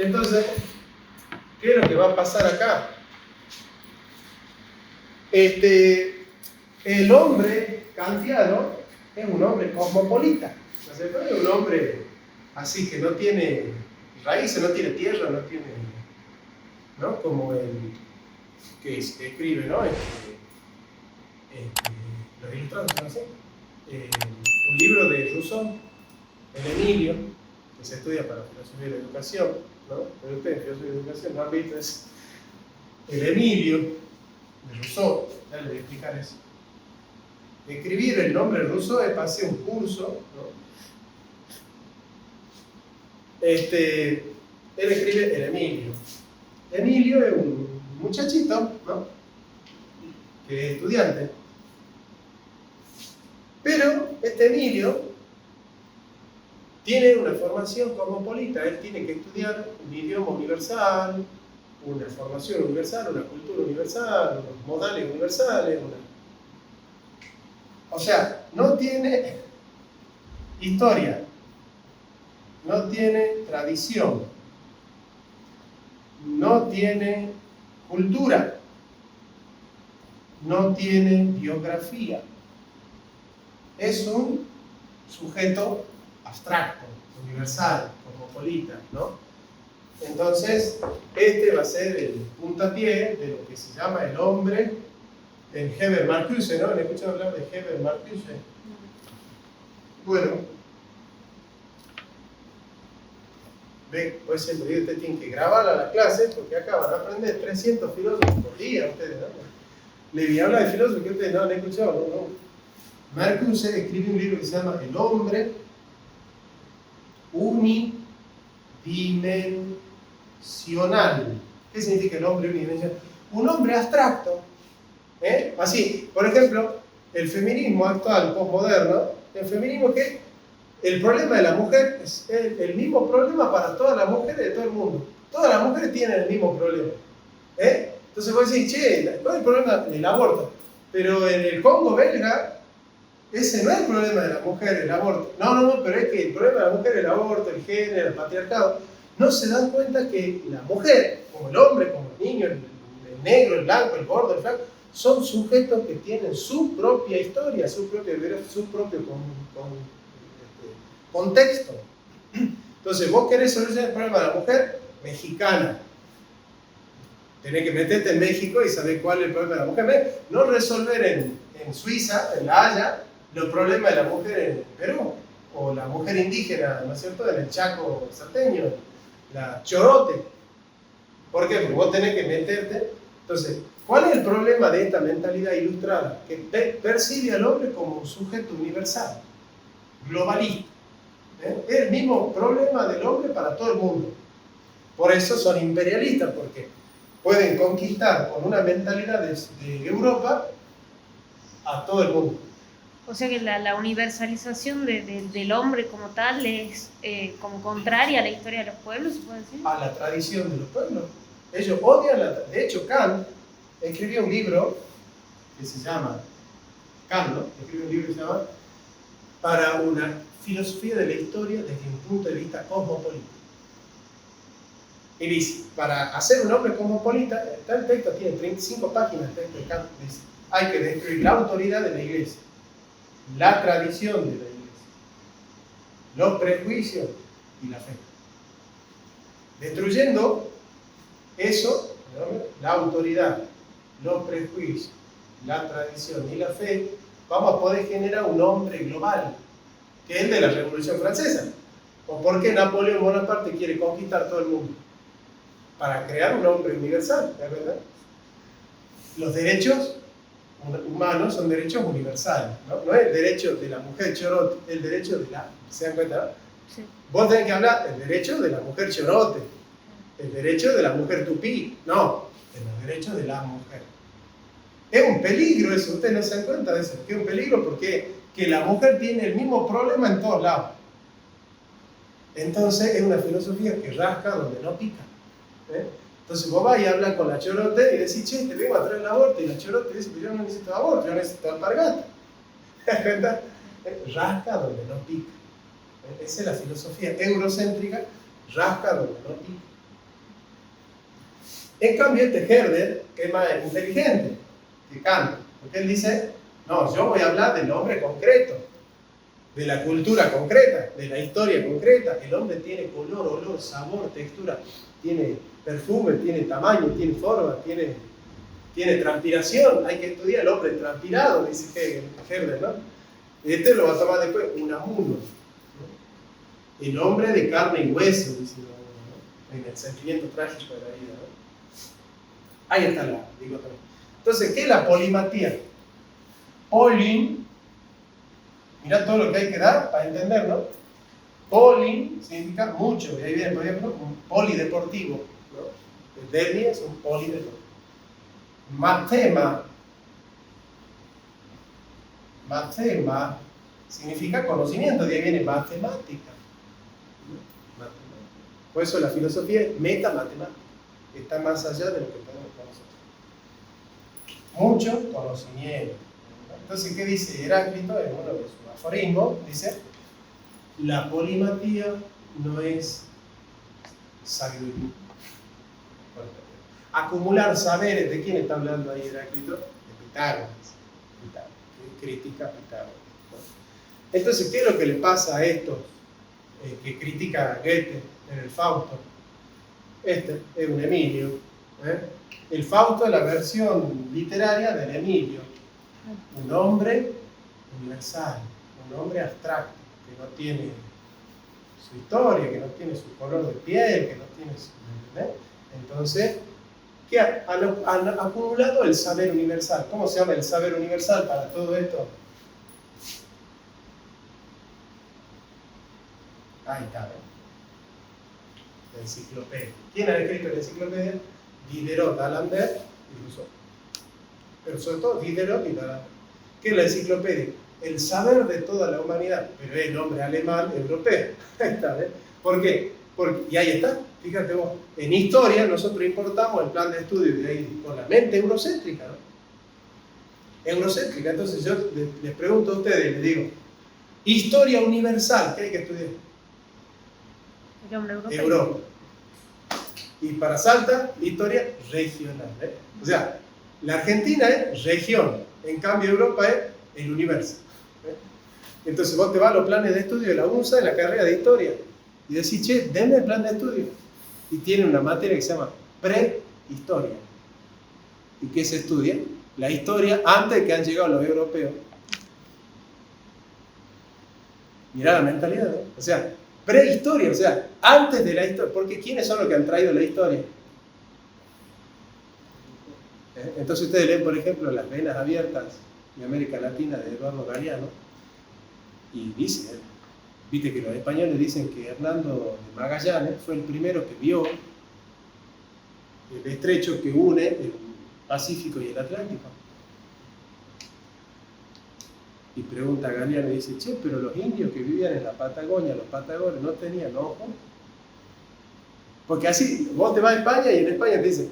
Entonces, ¿qué es lo que va a pasar acá? El hombre kantiano es un hombre cosmopolita, ¿no es cierto? Es un hombre así que no tiene raíces, no tiene tierra, no tiene, ¿no? Como el que escribe, ¿no? Los ilustrados, ¿no sé? Un libro de Rousseau, el Emilio, que se estudia para filosofía de la educación, ¿no? Pero ustedes en filosofía de la educación no han visto eso. El Emilio de Rousseau, ya les voy a explicar eso. Escribir el nombre Rousseau es para hacer un curso, ¿no? Él escribe el Emilio. Emilio es un muchachito, ¿no? Que es estudiante. Pero este Emilio tiene una formación cosmopolita. Él tiene que estudiar un idioma universal, una formación universal, una cultura universal, unos modales universales. O sea, no tiene historia, no tiene tradición, no tiene cultura, no tiene biografía. Es un sujeto abstracto, universal, cosmopolita, ¿no? Entonces, este va a ser el puntapié de lo que se llama el hombre en Heber Marcuse, ¿no? ¿Han escuchado hablar de Heber Marcuse? Bueno, ve, pues usted tiene que grabar a la clase porque acá van a aprender 300 filósofos por día ustedes, ¿no? Le voy a hablar de filósofos que ustedes no han escuchado, ¿no? Marcuse escribe un libro que se llama El hombre unidimensional. ¿Qué significa el hombre unidimensional? Un hombre abstracto. Así, por ejemplo, el feminismo actual, postmoderno, el feminismo que el problema de la mujer es el mismo problema para todas las mujeres de todo el mundo. Todas las mujeres tienen el mismo problema. Entonces vos decís, che, ¿cuál es el problema del aborto? Pero en el Congo belga, ese no es el problema de la mujer, el aborto. No, pero es que el problema de la mujer, el aborto, el género, el patriarcado, no se dan cuenta que la mujer, como el hombre, como el niño, el negro, el blanco, el gordo, el flaco, son sujetos que tienen su propia historia, su propio contexto. Entonces, vos querés solucionar el problema de la mujer mexicana. Tenés que meterte en México y saber cuál es el problema de la mujer. No resolver en Suiza, en La Haya, los problemas de la mujer en Perú, o la mujer indígena, ¿no es cierto?, en el Chaco salteño, la chorote. ¿Por qué? Porque vos tenés que meterte. Entonces, ¿cuál es el problema de esta mentalidad ilustrada? Que percibe al hombre como un sujeto universal, globalista. Es el mismo problema del hombre para todo el mundo. Por eso son imperialistas, porque pueden conquistar con una mentalidad de Europa a todo el mundo. O sea que la universalización del hombre como tal es como contraria a la historia de los pueblos, ¿se puede decir? A la tradición de los pueblos. Ellos odian de hecho, Kant escribió un libro que se llama, Kant, ¿no? Escribió un libro que se llama Para una filosofía de la historia desde un punto de vista cosmopolita. Y dice, para hacer un hombre cosmopolita, está el texto, tiene 35 páginas el texto de Kant, dice, hay que destruir la autoridad de la iglesia, la tradición de la iglesia, los prejuicios y la fe. Destruyendo eso, ¿no?, la autoridad, los prejuicios, la tradición y la fe, vamos a poder generar un hombre global, que es el de la Revolución Francesa. ¿O por qué Napoleón Bonaparte quiere conquistar todo el mundo? Para crear un hombre universal, ¿es verdad? Los derechos humanos son derechos universales, ¿no? No es el derecho de la mujer chorote, el derecho de la... ¿Se dan cuenta? Sí. Vos tenés que hablar del derecho de la mujer chorote, el derecho de la mujer tupí, no, de los derechos de la mujer. Es un peligro eso, ustedes no se dan cuenta de eso, que es un peligro porque que la mujer tiene el mismo problema en todos lados. Entonces es una filosofía que rasca donde no pica. Entonces vos vas y hablas con la chorote y decís, che, te vengo a traer el aborto, y la chorote dice, pero yo no necesito aborto, yo necesito alpargata. Rasca donde no pica. Esa es la filosofía eurocéntrica, rasca donde no pica. En cambio, este Herder, que es más inteligente que Kant, porque él dice, no, yo voy a hablar del hombre concreto, de la cultura concreta, de la historia concreta. El hombre tiene color, olor, sabor, textura, tiene perfume, tiene tamaño, tiene forma, tiene transpiración. Hay que estudiar el hombre transpirado, dice Herder, ¿no? Y este lo va a tomar después Unamuno, ¿no? El hombre de carne y hueso, dice, ¿no? En el sentimiento trágico de la vida, ¿no? Ahí está la dicotomía. Entonces, ¿qué es la polimatía? Polin, mirá todo lo que hay que dar para entenderlo. Polin significa mucho, y ahí viene, por ejemplo, un polideportivo, ¿no? El derby es un polideportivo. Matema significa conocimiento, de ahí viene matemática. Por eso la filosofía es metamatemática, está más allá de lo que podemos conocer. Mucho conocimiento. Entonces, ¿qué dice Heráclito en uno de sus aforismos? Dice, la polimatía no es sabiduría. Acumular saberes, ¿de quién está hablando ahí Heráclito? De Pitágoras. Que critica a Pitágoras, ¿no? Entonces, ¿qué es lo que le pasa a estos que critica a Goethe en el Fausto? Este es un Emilio. El Fausto es la versión literaria del Emilio. Un hombre universal, un hombre abstracto, que no tiene su historia, que no tiene su color de piel, que no tiene su... Entonces, ¿qué han acumulado el saber universal? ¿Cómo se llama el saber universal para todo esto? Ahí está, ¿eh? La enciclopedia. ¿Quién ha escrito la enciclopedia? Diderot, D'Alembert y Rousseau. Pero sobre todo Diderot y D'Alembert. ¿Qué es la enciclopedia? El saber de toda la humanidad, pero es el hombre alemán europeo. Ahí está, ¿eh? ¿Por qué? Y ahí está, fíjate vos, en historia nosotros importamos el plan de estudio de ahí con la mente eurocéntrica, ¿no? Eurocéntrica. Entonces yo les pregunto a ustedes, les digo, historia universal, ¿qué hay que estudiar? El hombre europeo. Europa. Y para Salta, historia regional, ¿eh? O sea, la Argentina es región, en cambio Europa es el universo, ¿eh? Entonces vos te vas a los planes de estudio de la UNSA en la carrera de historia y decís, che, denme el plan de estudio. Y tiene una materia que se llama prehistoria. ¿Y qué se estudia? La historia antes de que han llegado los europeos. Mirá la mentalidad, ¿no? O sea, prehistoria, o sea, antes de la historia. Porque ¿quiénes son los que han traído la historia? Entonces ustedes leen, por ejemplo, Las venas abiertas de América Latina de Eduardo Galeano y dice, viste que los españoles dicen que Hernando de Magallanes fue el primero que vio el estrecho que une el Pacífico y el Atlántico. Y pregunta a Galeano y dice, che, pero los indios que vivían en la Patagonia, los patagones, ¿no tenían ojo? Porque así, vos te vas a España y en España te dicen,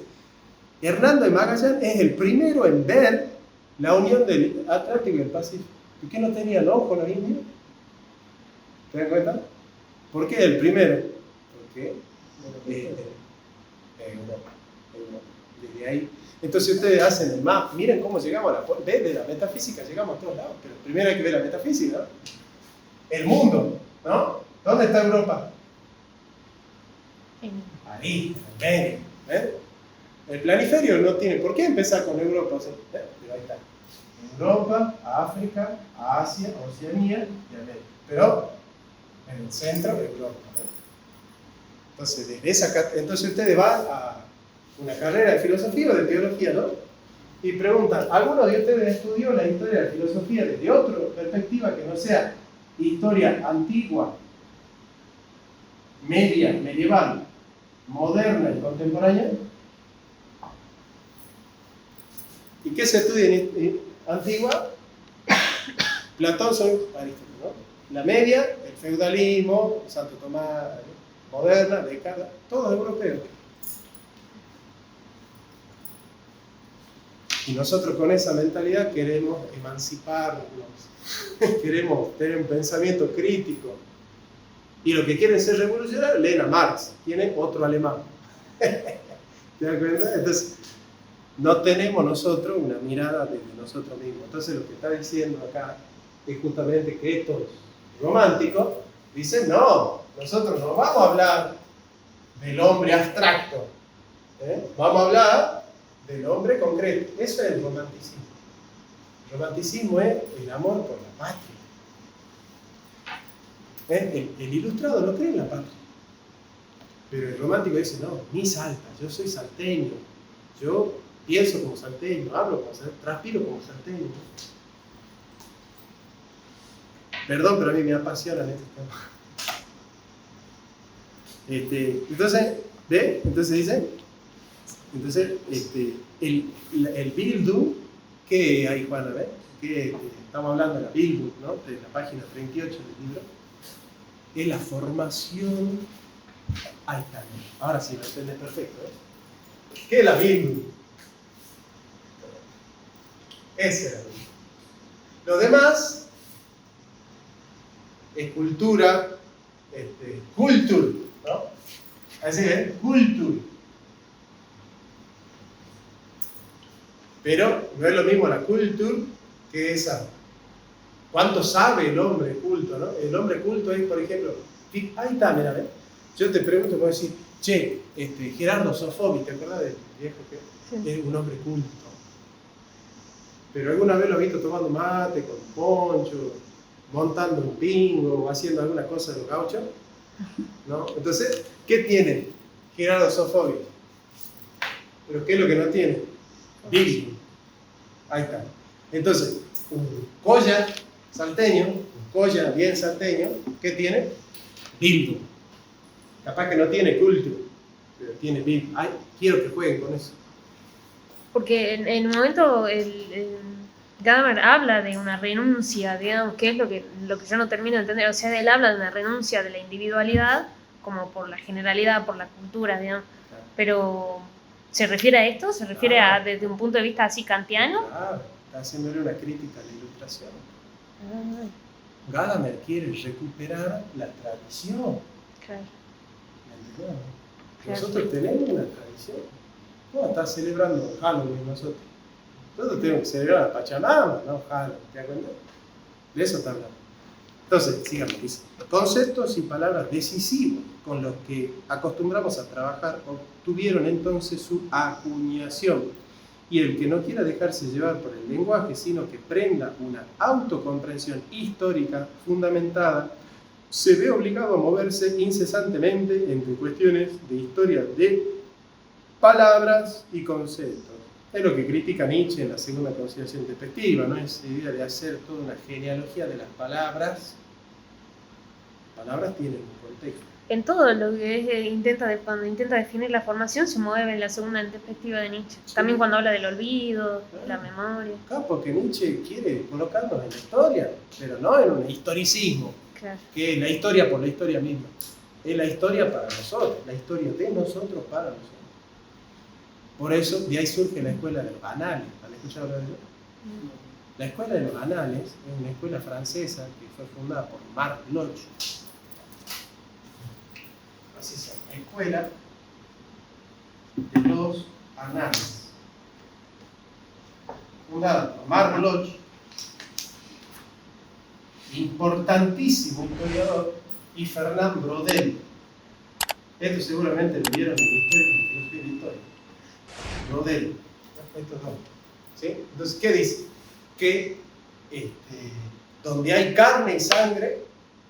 Hernando de Magallanes es el primero en ver la unión del Atlántico y el Pacífico. ¿Y qué no tenían ojo los indios? ¿Te das cuenta? ¿Por qué el primero? Porque Europa. Desde ahí. Entonces ustedes hacen el mapa, miren cómo llegamos a la... Desde la metafísica llegamos a todos lados, pero primero hay que ver la metafísica, ¿no? El mundo, ¿no? ¿Dónde está Europa? Ahí, en el medio, ¿eh? El planiferio no tiene por qué empezar con Europa, o sea, pero ahí está. Europa, África, Asia, Oceanía y América. Pero en el centro de Europa, ¿no? Entonces ustedes van a una carrera de filosofía o de teología, ¿no? Y preguntan, ¿alguno de ustedes estudió la historia de la filosofía desde otra perspectiva que no sea historia antigua, media, medieval, moderna y contemporánea? ¿Y qué se estudia en antigua? Platón son Aristóteles, ¿no? La media, el feudalismo, Santo Tomás, moderna, Descartes, todos europeos. Y nosotros con esa mentalidad queremos emanciparnos, queremos tener un pensamiento crítico. Y los que quieren ser revolucionarios leen a Marx, tienen otro alemán. ¿Te das cuenta? Entonces, no tenemos nosotros una mirada desde nosotros mismos. Entonces, lo que está diciendo acá es justamente que estos románticos dicen, no, nosotros no vamos a hablar del hombre abstracto, vamos a hablar del hombre concreto. Eso es el romanticismo. El romanticismo es el amor por la patria. El ilustrado no cree en la patria. Pero el romántico dice, no, mi Salta, yo soy salteño, yo pienso como salteño, hablo como salteño, transpiro como salteño. Perdón, pero a mí me apasiona este tema. Entonces, ¿ve? Entonces dice, el Bildung, ¿qué hay, Juana? ¿Ve? Estamos hablando de la Bildung, ¿no? De la página 38 del libro. Es la formación. Ahí está. Ahora sí, lo entendés perfecto. ¿Qué es la Bildung? Esa es la Bildung. Lo demás es cultura, cultur, ¿no? Así es, cultur. Pero no es lo mismo la cultur que esa. ¿Cuánto sabe el hombre culto, no? El hombre culto es, por ejemplo, ahí está, mira, ¿ves? Yo te pregunto, puedo decir, che, Gerardo Sofovich, ¿te acuerdas del viejo que sí. Es un hombre culto? Pero alguna vez lo he visto tomando mate, con poncho, montando un pingo, o haciendo alguna cosa de los gauchos, ¿no? Entonces, ¿qué tiene Gerardo Sofovich? ¿Pero qué es lo que no tiene? Bildung. Ahí está. Entonces, un colla salteño, un colla bien salteño, ¿qué tiene? Bildung. Capaz que no tiene cultura, pero tiene Bildung. Ay, quiero que jueguen con eso. Porque en un momento Gadamer habla de una renuncia, digamos, que es lo que yo no termino de entender. O sea, él habla de una renuncia de la individualidad, como por la generalidad, por la cultura, digamos. Pero, ¿se refiere a esto? ¿Se refiere a desde un punto de vista así kantiano? Claro, está haciéndole una crítica a la ilustración. Gadamer quiere recuperar la tradición. Claro. Nosotros tenemos una tradición. ¿Cómo está celebrando Halloween nosotros? Nosotros tenemos que celebrar a Pachamama, no Halloween, ¿te das cuenta? De eso está hablando. Entonces, sigamos, dice, conceptos y palabras decisivos con los que acostumbramos a trabajar obtuvieron entonces su acuñación. Y el que no quiera dejarse llevar por el lenguaje, sino que prenda una autocomprensión histórica fundamentada, se ve obligado a moverse incesantemente entre cuestiones de historia de palabras y conceptos. Es lo que critica Nietzsche en la segunda consideración despectiva, ¿no? Esa idea de hacer toda una genealogía de las palabras. Palabras tienen un contexto. En todo lo que cuando intenta definir la formación se mueve en la segunda perspectiva de Nietzsche. Sí. También cuando habla del olvido, la memoria. Claro, porque Nietzsche quiere colocarnos en la historia, pero no en un historicismo. Claro. Que es la historia por la historia misma. Es la historia para nosotros, la historia de nosotros para nosotros. Por eso, de ahí surge la escuela de los anales. ¿Han escuchado hablar de eso? La escuela de los anales es una escuela francesa que fue fundada por Marc Bloch. Así se llama, la escuela de los anales. Fundada por Marc Bloch, importantísimo historiador, y Fernand Braudel. Esto seguramente lo vieron en Filosofía de la Historia. Braudel, estos dos. ¿Sí? Entonces, ¿qué dice? Que donde hay carne y sangre,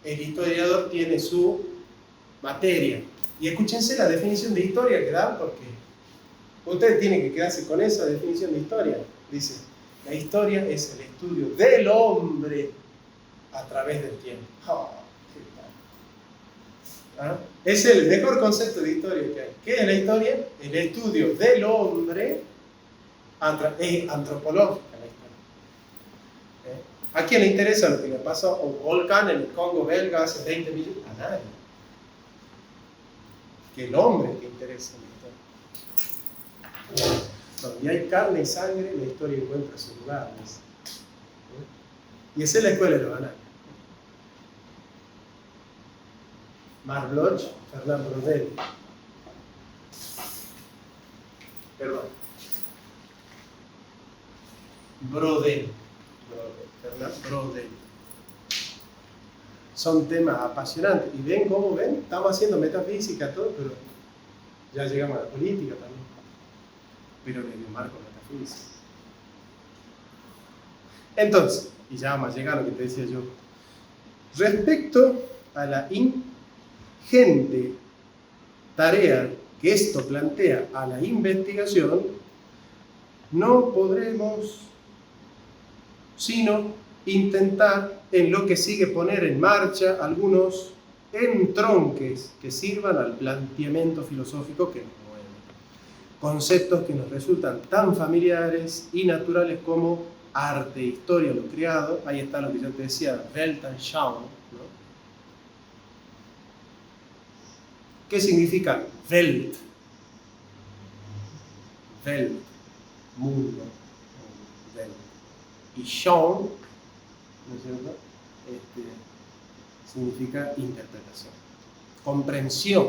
el historiador tiene su materia. Y escúchense la definición de historia que dan, porque ustedes tienen que quedarse con esa definición de historia. Dice, la historia es el estudio del hombre a través del tiempo. Oh, ¿ah? Es el mejor concepto de historia que hay. ¿Qué es la historia? El estudio del hombre es antropológica la historia. ¿A quién le interesa lo que le pasó a un volcán en el Congo belga hace 20 millones? A nadie. Que el hombre que interesa en la historia. Donde hay carne y sangre, la historia encuentra su lugar. Y esa es la escuela de los anales. Marc Bloch, Fernand Braudel. Brodel. Fernand Brodel. Son temas apasionantes. Y ven cómo ven, estamos haciendo metafísica, todo, pero ya llegamos a la política también. Pero en el marco metafísico. Entonces, y ya vamos a llegar a lo que te decía yo. Respecto a la ingente tarea que esto plantea a la investigación, no podremos sino intentar en lo que sigue poner en marcha algunos entronques que sirvan al planteamiento filosófico que nos mueve. Conceptos que nos resultan tan familiares y naturales como arte, historia, lo creado. Ahí está lo que yo te decía, Weltanschauung, ¿no? ¿Qué significa Welt? Welt, mundo, Welt. Y Schauen, ¿no es cierto? Significa interpretación. Comprensión.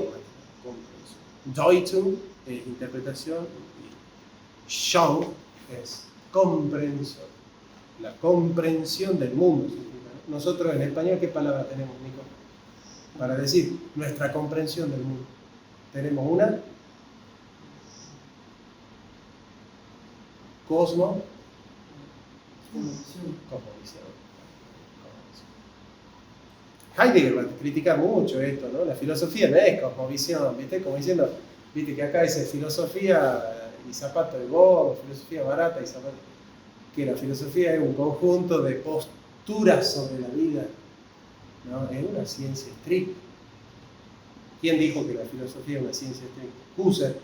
Deutung es interpretación y Schauen es comprensión. La comprensión del mundo. Nosotros en español, ¿qué palabra tenemos, Nico? Para decir nuestra comprensión del mundo. Tenemos una cosmovisión. Heidegger va a criticar mucho esto, ¿no? La filosofía no es cosmovisión, ¿viste? Como diciendo, ¿viste? Que acá dice filosofía y zapato de bobo, filosofía barata y zapato. Que la filosofía es un conjunto de posturas sobre la vida, ¿no? Es una ciencia estricta. ¿Quién dijo que la filosofía es una ciencia estricta?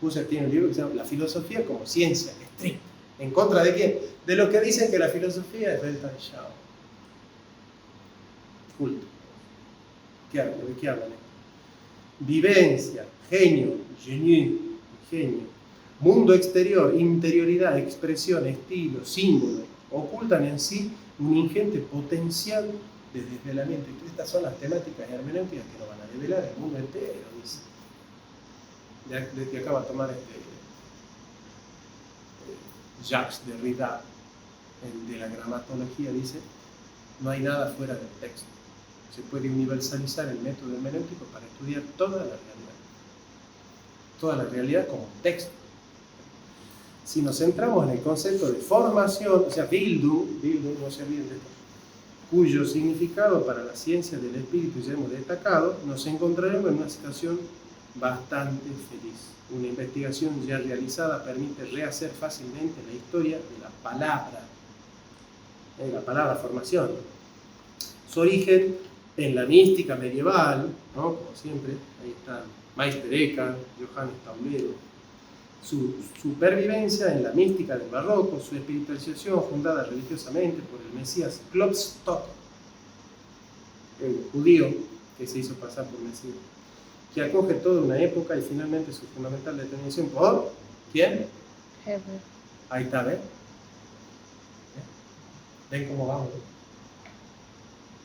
Husserl tiene un libro que se llama La filosofía como ciencia estricta. ¿En contra de quién? De los que dicen que la filosofía es Weltanschauung. Culto. ¿De qué hablan? Vivencia, genio, genio, mundo exterior, interioridad, expresión, estilo, símbolo, ocultan en sí un ingente potencial de desvelamiento. Y estas son las temáticas hermenéuticas que nos van a develar el mundo entero, dice. De que acaba de tomar Jacques Derrida, de la gramatología, dice, no hay nada fuera del texto. Se puede universalizar el método hermenéutico para estudiar toda la realidad. Toda la realidad como texto. Si nos centramos en el concepto de formación, o sea, Bildung, no se olviden de esto, cuyo significado para la ciencia del espíritu ya hemos destacado, nos encontraremos en una situación bastante feliz. Una investigación ya realizada permite rehacer fácilmente la historia de la palabra formación. Su origen en la mística medieval, ¿no? Como siempre, ahí están Meister Eckhart, Johannes Taulero. Su supervivencia en la mística del barroco, su espiritualización fundada religiosamente por el Mesías Klopstock, el judío que se hizo pasar por Mesías, que acoge toda una época y finalmente su fundamental determinación por ¿quién? Herbert. Ahí está, ¿ven? ¿Ven cómo vamos?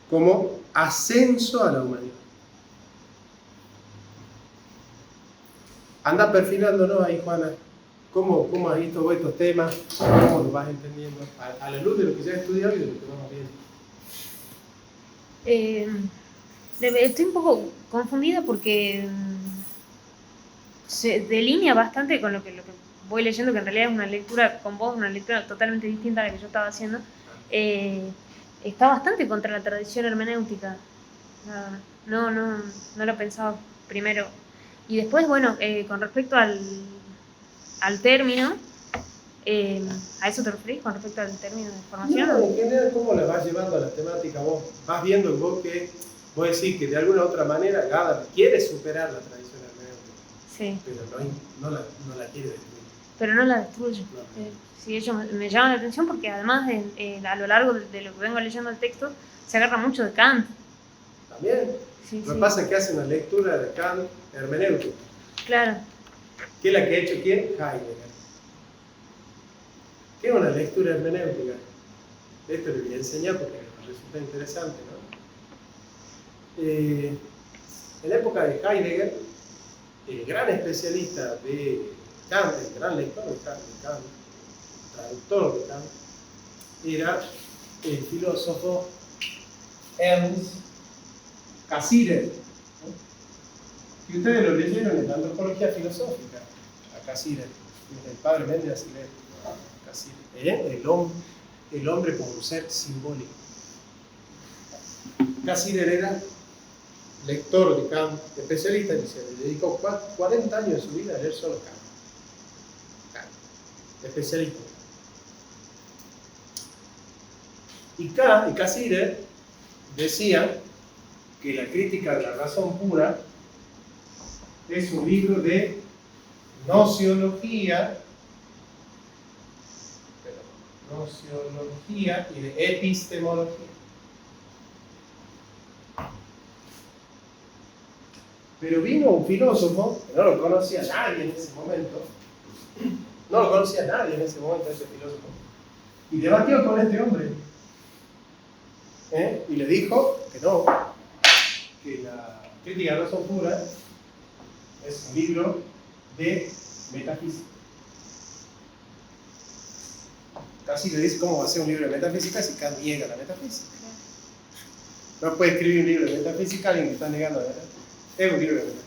Como ascenso a la humanidad. Anda perfilándonos ahí, Juana. ¿Cómo has visto vos estos temas? ¿Cómo los vas entendiendo? A la luz de lo que ya has estudiado y de lo que vamos viendo. Estoy un poco confundida porque se delinea bastante con lo que voy leyendo, que en realidad es una lectura con vos, una lectura totalmente distinta a la que yo estaba haciendo. Está bastante contra la tradición hermenéutica. No lo pensaba primero. Y después, bueno, con respecto al término, ¿a eso te referís con respecto al término de formación? No, en general, ¿cómo la vas llevando a la temática vos? Vas viendo vos que vos decís que de alguna u otra manera Gadamer quiere superar la tradición hermenéutica. Sí. Pero no la quiere destruir. Pero no la destruye. No. Sí, ello me llama la atención porque además a lo largo de lo que vengo leyendo el texto se agarra mucho de Kant. También. Sí, Lo que pasa es que hace una lectura de Kant hermenéutica. Claro. ¿Qué es la que ha hecho quién? Heidegger. ¿Qué es una lectura hermenéutica? Esto le voy a enseñar porque me resulta interesante, ¿no? En la época de Heidegger, el gran especialista de Kant, el gran lector de Kant, traductor de Kant, era el filósofo Ernst Cassirer, ¿no? Y ustedes lo leyeron en la antropología filosófica, a Cassirer, el padre Méndez así lee Cassirer, el hombre como un ser simbólico. Cassirer era lector de Kant, especialista, y se le dedicó 40 años de su vida a leer solo Kant. Especialista. Y Cassirer decía que la crítica de la razón pura es un libro de nociología y de epistemología. Pero vino un filósofo que no lo conocía nadie en ese momento, ese filósofo, y debatió con este hombre. Y le dijo que no, que la crítica de la razón pura es un libro de metafísica. Casi le dice cómo va a ser un libro de metafísica si Kant niega la metafísica. No puede escribir un libro de metafísica alguien que está negando la metafísica. Es un libro de metafísica.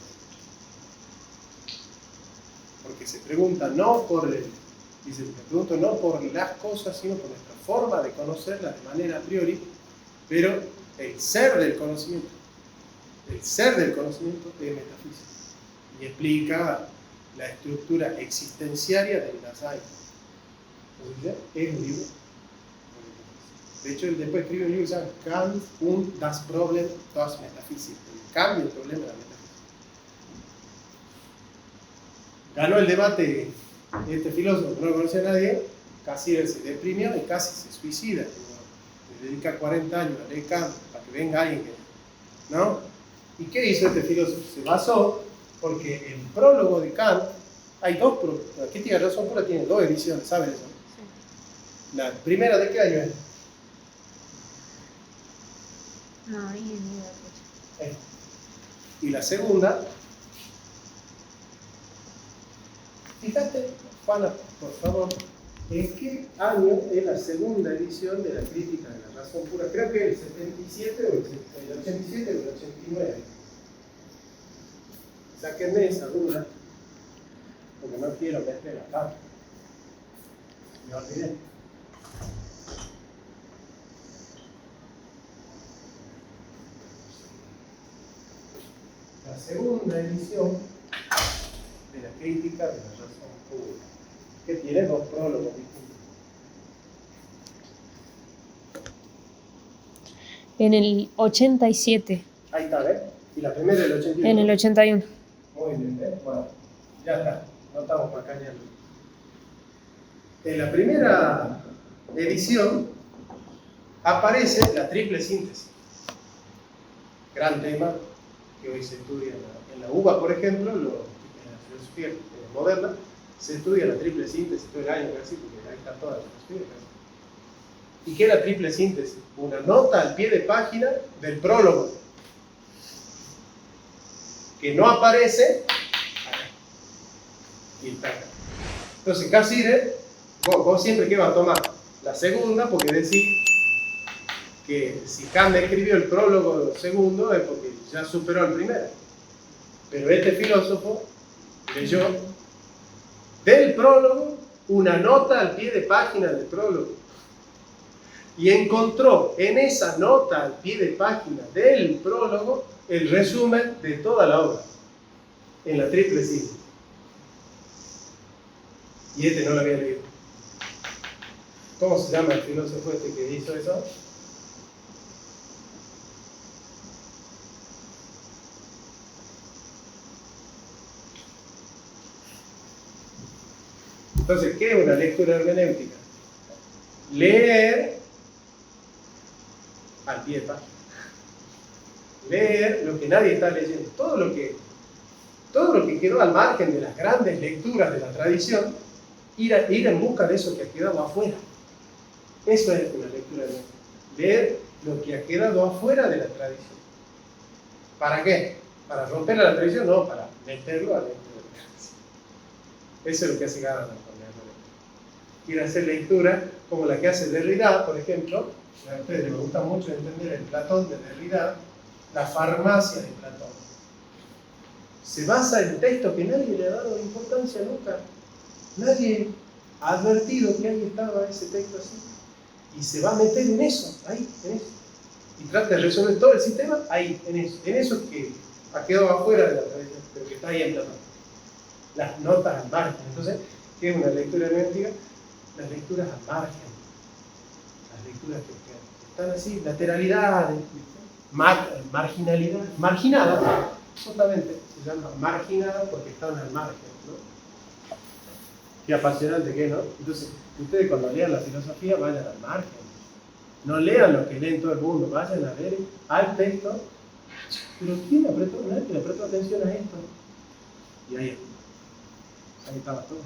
Porque se pregunta no por las cosas, sino por nuestra forma de conocerlas de manera a priori, pero el ser del conocimiento es metafísico. Y explica la estructura existenciaria del Dasein. Entonces, es un libro. De hecho, él después escribe un libro que se llama Kant und das Problem der Metaphysik. El cambio del problema de la metafísica. Ganó el debate este filósofo que no lo conocía a nadie, casi se deprimió y casi se suicida. Le dedica 40 años a leer Kant para que venga alguien que, ¿no? ¿Y qué hizo este filósofo? Se basó porque el prólogo de Kant, hay dos prólogos. La crítica de la razón pura tiene dos ediciones, ¿saben eso? Sí. La primera, ¿de qué año es? No, ahí ni idea. Y la segunda, fíjate, Juana, por favor, ¿en qué año es la segunda edición de la crítica de la razón pura? Creo que el 77 o el 87 o el 89. Sáquenme esa duda, porque no quiero meter acá. Me olvidé. La segunda edición de la crítica de la razón pura, que tiene dos prólogos distintos. En el 87. Ahí está, ¿ves? Y la primera del 81. En el 81. Muy bien, ¿ves? Bueno, ya está, no estamos macaneando. En la primera edición aparece la triple síntesis. Gran tema que hoy se estudia en la UBA, por ejemplo, en la filosofía moderna, se estudia la triple síntesis todo el año casi, porque ahí está toda la filosofía casi. ¿Y qué es la triple síntesis? Una nota al pie de página del prólogo, que no aparece acá. Y está acá. Entonces, Cassirer, vos siempre que vas a tomar la segunda, porque decís que si Kant escribió el prólogo segundo es porque ya superó el primero. Pero este filósofo leyó del prólogo una nota al pie de página del prólogo y encontró en esa nota al pie de página del prólogo el resumen de toda la obra en la triple síntesis. Y este no lo había leído. ¿Cómo se llama el filósofo este que hizo eso? Entonces, ¿qué es una lectura hermenéutica? Leer al pie de página. Leer lo que nadie está leyendo. Todo lo que quedó al margen de las grandes lecturas de la tradición, ir en busca de eso que ha quedado afuera. Eso es una lectura hermenéutica. Leer lo que ha quedado afuera de la tradición. ¿Para qué? ¿Para romper la tradición? No, para meterlo adentro de la tradición. Eso es lo que hace Gadamer con la hermenéutica. quiere hacer lectura como la que hace Derrida, por ejemplo. A ustedes les gusta mucho entender el Platón de Derrida, la farmacia de Platón. Se basa en textos que nadie le ha dado importancia nunca. Nadie ha advertido que ahí estaba ese texto así. Y se va a meter en eso, ahí, en eso. Y trata de resolver todo el sistema ahí, en eso. En eso que ha quedado afuera de la tradición, pero que está ahí en Platón. Las notas al margen. Entonces, ¿qué es una lectura hermética? Las lecturas al margen. Las lecturas que están así, lateralidades, marginalidad, marginadas, justamente se llama marginadas porque están al margen, ¿no? Qué apasionante que, ¿no? Entonces, ustedes cuando lean la filosofía vayan al margen. No lean lo que leen todo el mundo, vayan a ver al texto. Pero ¿quién le prestó? Nadie le prestó atención a esto. Y ahí estaba todo.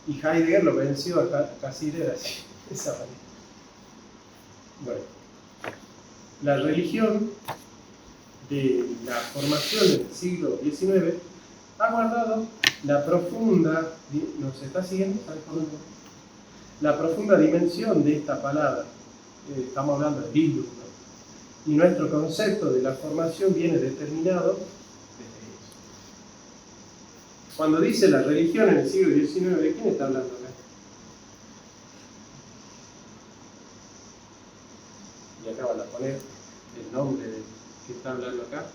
Y Heidegger lo venció a Cassirer así, de esa manera. Bueno, la religión de la formación del siglo XIX ha guardado la profunda, ¿nos está siguiendo? La profunda dimensión de esta palabra. Estamos hablando de Bildung, ¿no? Y nuestro concepto de la formación viene determinado desde eso. Cuando dice la religión en el siglo XIX, ¿de quién está hablando acá? Y acá van a poner el nombre del que está hablando acá,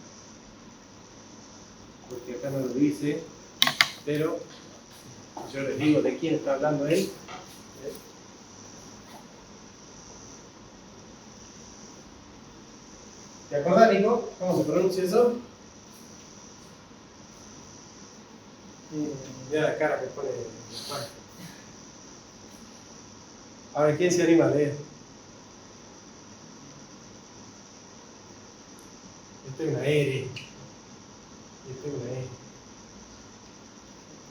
porque acá no lo dice, pero yo les digo de quién está hablando él. ¿Te acordás, Nico? ¿Cómo se pronuncia eso? Mira la cara que pone Juan. A ver, ¿quién se anima a leer? Esta es una R. Esta es una E.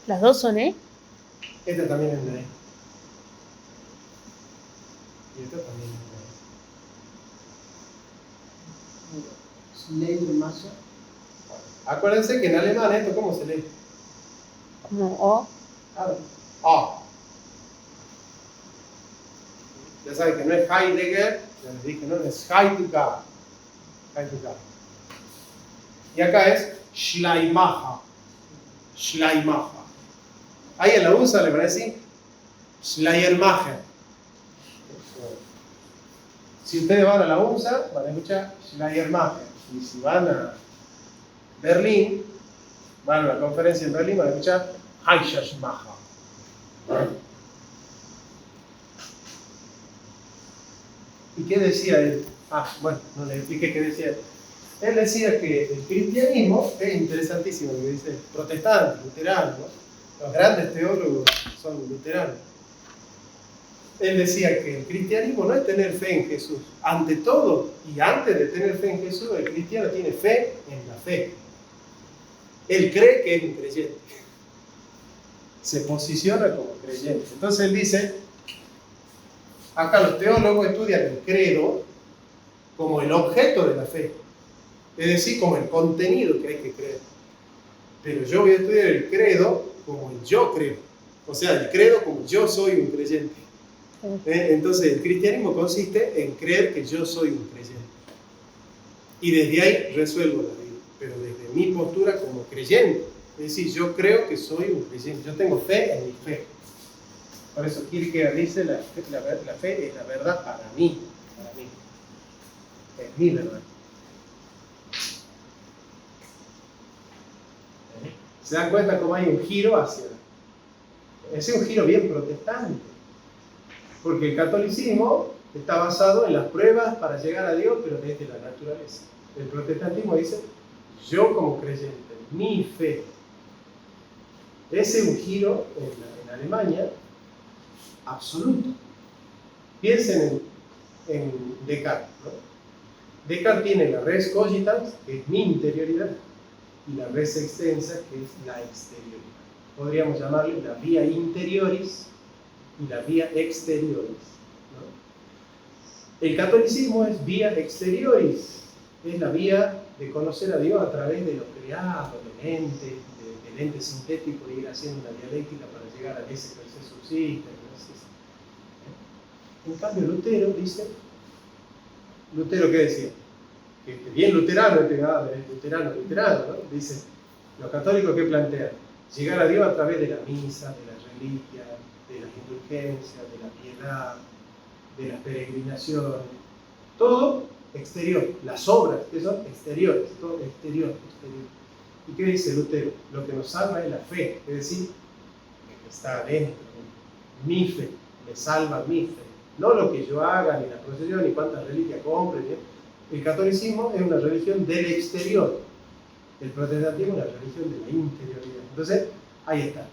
Las dos son, ¿eh? Esta también es una E. Y esta también es una E. Ley de masa. Acuérdense que en alemán esto, ¿cómo se lee? Como O. A. Ya saben que no es Heidegger, ya les dije, no es Heidegger. Heidegger. Y acá es Schleimacher. Schleimacher. Ahí en la USA le van a decir Schleiermacher. Si ustedes van a la USA, van a escuchar Schleiermacher. Y si van a Berlín, van a una conferencia en Berlín, van a escuchar Heischmacher. ¿Y qué decía él? Bueno, no le expliqué qué decía él. Él decía que el cristianismo, es interesantísimo lo que dice, protestante, luterano, ¿no? Los grandes teólogos son luteranos. Él decía que el cristianismo no es tener fe en Jesús. Ante todo, y antes de tener fe en Jesús, el cristiano tiene fe en la fe. Él cree que es un creyente. Se posiciona como creyente. Entonces él dice, acá los teólogos estudian el credo como el objeto de la fe. Es decir, como el contenido que hay que creer. Pero yo voy a estudiar el credo como el yo creo. O sea, el credo como yo soy un creyente. Entonces el cristianismo consiste en creer que yo soy un creyente. Y desde ahí resuelvo la vida. Pero desde mi postura como creyente. Es decir, yo creo que soy un creyente. Yo tengo fe en mi fe. Por eso Kierkegaard dice, la fe es la verdad para mí. Para mí. Es mi verdad. ¿Se dan cuenta cómo hay un giro hacia? Es un giro bien protestante. Porque el catolicismo está basado en las pruebas para llegar a Dios, pero desde la naturaleza. El protestantismo dice, yo como creyente, mi fe. Ese es un giro en Alemania absoluto. Piensen en Descartes, ¿no? Descartes tiene la res cogitans, que es mi interioridad, y la res extensa, que es la exterioridad. Podríamos llamarle la vía interioris y la vía exterioris, ¿no? El catolicismo es vía exterioris, es la vía de conocer a Dios a través de lo creado, del ente sintético, de ir haciendo una dialéctica para llegar a ese que se subsiste. En cambio, Lutero dice, ¿Lutero qué decía? Que bien luterano, luterano, ¿no? Dice, los católicos ¿qué plantean? Llegar a Dios a través de la misa, de la reliquia, de las indulgencias, de la piedad, de las peregrinaciones, todo exterior, las obras que son exteriores, todo exterior. ¿Y qué dice Lutero? Lo que nos salva es la fe, es decir, que está adentro, mi fe, me salva mi fe, no lo que yo haga, ni la procesión, ni cuántas reliquias compre. El catolicismo es una religión del exterior, el protestantismo es una religión de la interioridad. Entonces, ahí está.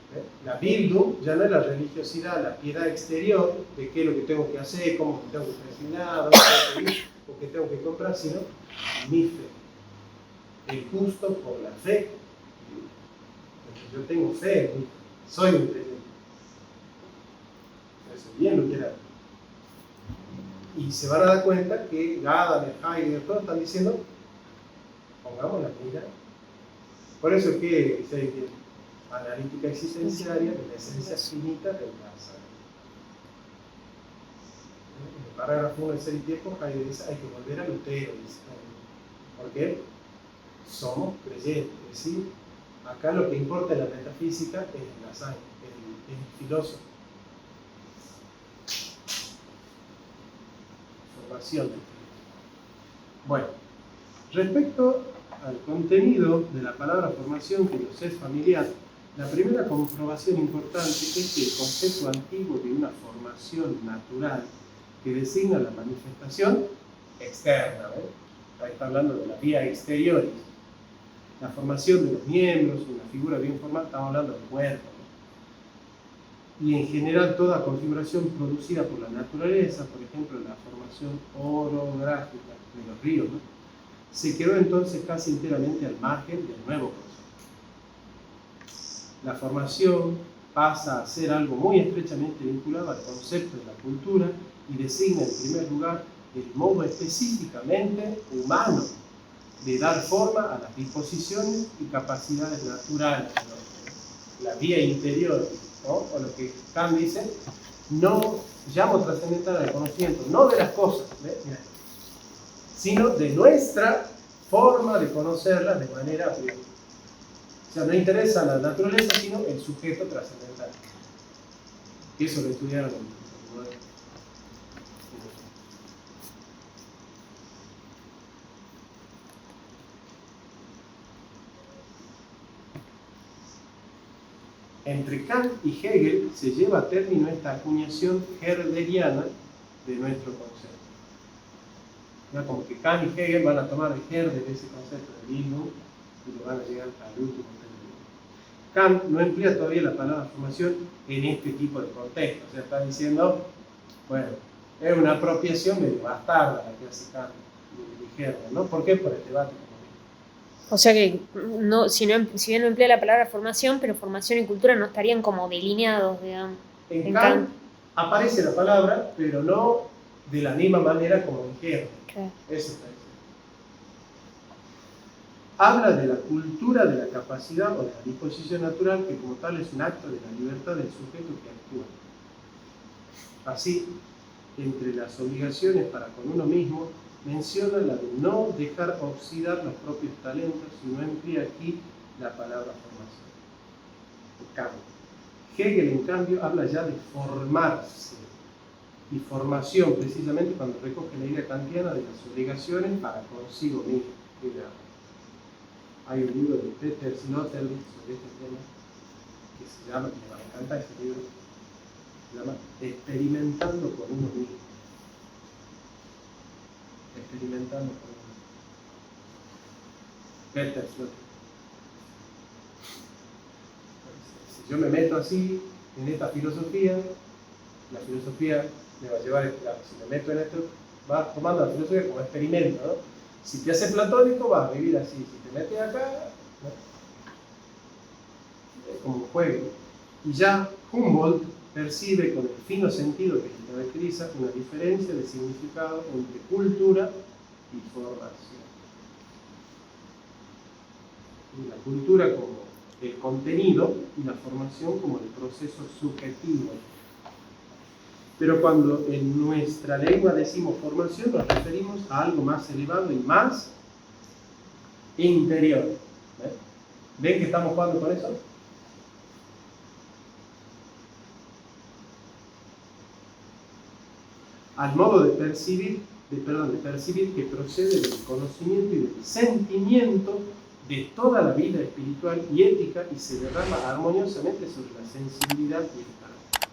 La Bildung ya no es la religiosidad, la piedad exterior de qué es lo que tengo que hacer, cómo me tengo que persignar, dónde tengo que ir, o qué tengo que comprar, sino mi fe. El justo por la fe. Porque yo tengo fe, soy un creyente. Eso es bien luterano. Y se van a dar cuenta que Gadamer, Heidegger, todos están diciendo, pongamos la mira. Por eso es que se dice, analítica existenciaria de la esencia finita del caso. En el parágrafo 1 de Ser y Tiempo, Heidegger dice, hay que volver a Lutero. ¿Por qué? Somos creyentes. Es decir, acá lo que importa en la metafísica es la sangre, el filósofo. Formación. Bueno, respecto al contenido de la palabra formación que nos es familiar, la primera comprobación importante es que el concepto antiguo de una formación natural que designa la manifestación externa, ahí está hablando de la vía exterioris, la formación de los miembros, una figura bien formada, estamos hablando del cuerpo, y en general toda configuración producida por la naturaleza, por ejemplo la formación orográfica de los ríos, se quedó entonces casi enteramente al margen del nuevo proceso. La formación pasa a ser algo muy estrechamente vinculado al concepto de la cultura y designa en primer lugar el modo específicamente humano de dar forma a las disposiciones y capacidades naturales, ¿no? La vía interior, ¿no? O lo que Kant dice, no llamo trascendental al conocimiento, no de las cosas, mira, sino de nuestra forma de conocerlas de manera privada. O sea, no interesa la naturaleza, sino el sujeto trascendental. Y eso lo estudiaron en el 9. Entre Kant y Hegel se lleva a término esta acuñación herderiana de nuestro concepto. ¿No? Como que Kant y Hegel van a tomar el Herder de ese concepto de Bildung y lo van a llegar al último término. Kant no emplea todavía la palabra formación en este tipo de contexto. O sea, está diciendo, bueno, es una apropiación medio bastarda la que hace Kant de Herder, ¿no? ¿Por qué? Por el debate. O sea que no, si bien no emplea la palabra formación, pero formación y cultura no estarían como delineados, digamos. En Kant aparece la palabra, pero no de la misma manera como en Herder. Claro. Eso está diciendo. Habla de la cultura de la capacidad o de la disposición natural que como tal es un acto de la libertad del sujeto que actúa. Así, entre las obligaciones para con uno mismo, menciona la de no dejar oxidar los propios talentos, y no emplea aquí la palabra formación. Hegel, en cambio, habla ya de formarse, y formación precisamente cuando recoge la idea kantiana de las obligaciones para consigo mismo. Hay un libro de Peter Sloterdijk sobre este tema que se llama, me encanta ese libro, se llama Experimentando con uno mismo. Experimentando con uno mismo. Peter Sloterdijk. Si yo me meto así en esta filosofía, la filosofía me va a llevar, si me meto en esto, vas tomando la filosofía como experimento, ¿no? Si te haces platónico, vas a vivir así. Si te metes acá, ¿no? Es como un juego. Y ya Humboldt percibe con el fino sentido que se caracteriza una diferencia de significado entre cultura y formación. Y la cultura como el contenido y la formación como el proceso subjetivo. Pero cuando en nuestra lengua decimos formación, nos referimos a algo más elevado y más interior. ¿Ven que estamos jugando con eso? Al modo de percibir que procede del conocimiento y del sentimiento de toda la vida espiritual y ética y se derrama armoniosamente sobre la sensibilidad y el carácter.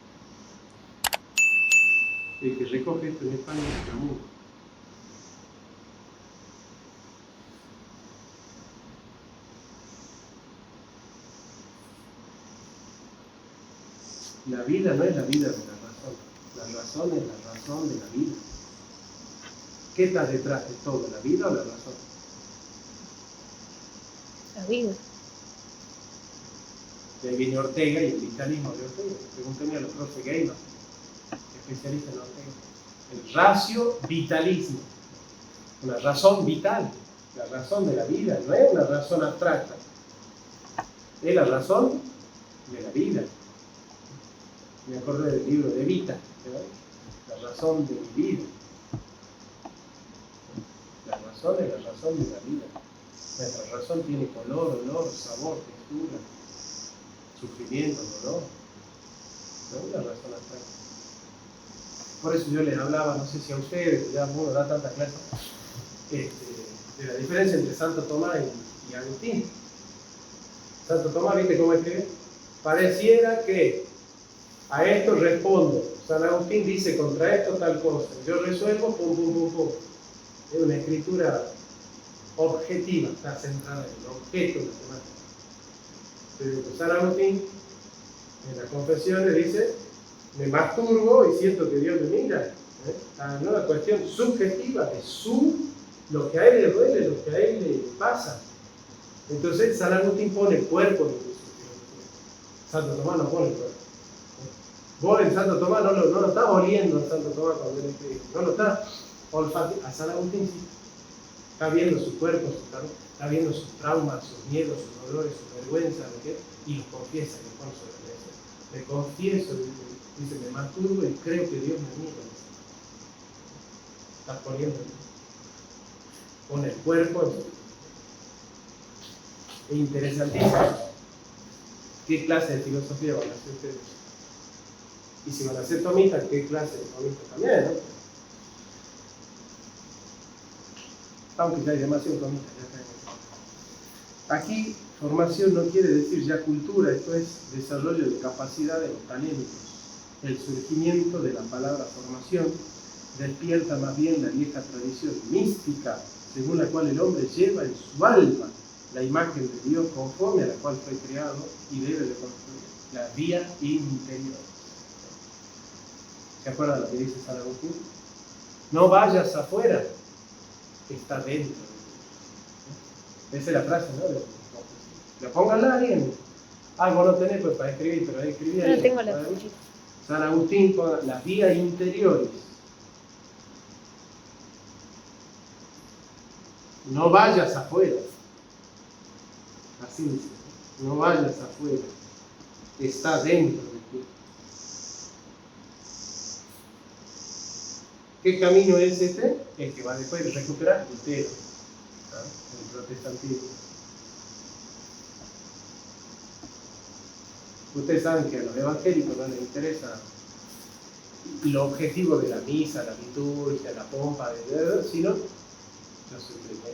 El que recoge esto en España es Camus. La vida no es la vida de la razón. La razón es la razón de la vida. ¿Qué está detrás de todo? ¿La vida o la razón? La vida. De ahí viene Ortega y el vitalismo de Ortega. Pregúntenme a los profes Gaiman, especialistas en Ortega. El ratio vitalismo. Una razón vital. La razón de la vida. No es una razón abstracta. Es la razón de la vida. Me acordé del libro de Evita, ¿no? La razón de mi vida. La razón es la razón de la vida. Nuestra razón tiene color, olor, sabor, textura, sufrimiento, dolor. No es una razón abstracta. Por eso yo les hablaba, no sé si a ustedes, ya uno da tantas clases, de la diferencia entre Santo Tomás y Agustín. Santo Tomás, ¿viste cómo escribe? Pareciera que a esto respondo. San Agustín dice contra esto tal cosa. Yo resuelvo, pum, pum, pum, pum. Es una escritura objetiva, está centrada en el objeto de la temática. Pero San Agustín, en las confesiones, dice: me masturbo y siento que Dios me mira. No es una cuestión subjetiva, es lo que a él le duele, lo que a él le pasa. Entonces San Agustín pone el cuerpo en el Santo Tomás no pone el cuerpo. Vos en Santo Tomás no lo estás oliendo en Santo Tomás cuando él escribe, no lo estás olfateando. A San Agustín sí. Está viendo su cuerpo, está viendo sus traumas, sus miedos, sus dolores, su vergüenza, y los confiesa, y los pone sobre la mesa. Me confieso, dice, me masturbo y creo que Dios me mira. Estás poniendo, pone el cuerpo en su... Es interesantísimo. ¿Qué clase de filosofía van a hacer ustedes? Y si van a ser tomistas, ¿qué clase de tomistas también, no? Aunque ya hay demasiado tomistas, ya está. Aquí, formación no quiere decir ya cultura, esto es desarrollo de capacidades o talentos. El surgimiento de la palabra formación despierta más bien la vieja tradición mística, según la cual el hombre lleva en su alma la imagen de Dios conforme a la cual fue creado y debe de construir la vía interior. ¿Se acuerdan lo que dice San Agustín? No vayas afuera, está dentro de ti. Esa es la frase, ¿no? La pónganla bien. Algo no tenés pues para escribir, pero ahí escribía. No tengo la ficha. San Agustín con las vías interiores. No vayas afuera. Así dice. No vayas afuera. Está dentro de ti. ¿Qué camino es este? El que va después de recuperar Lutero, el protestantismo. Ustedes saben que a los evangélicos no les interesa lo objetivo de la misa, la liturgia, la pompa, sino yo soy creyente.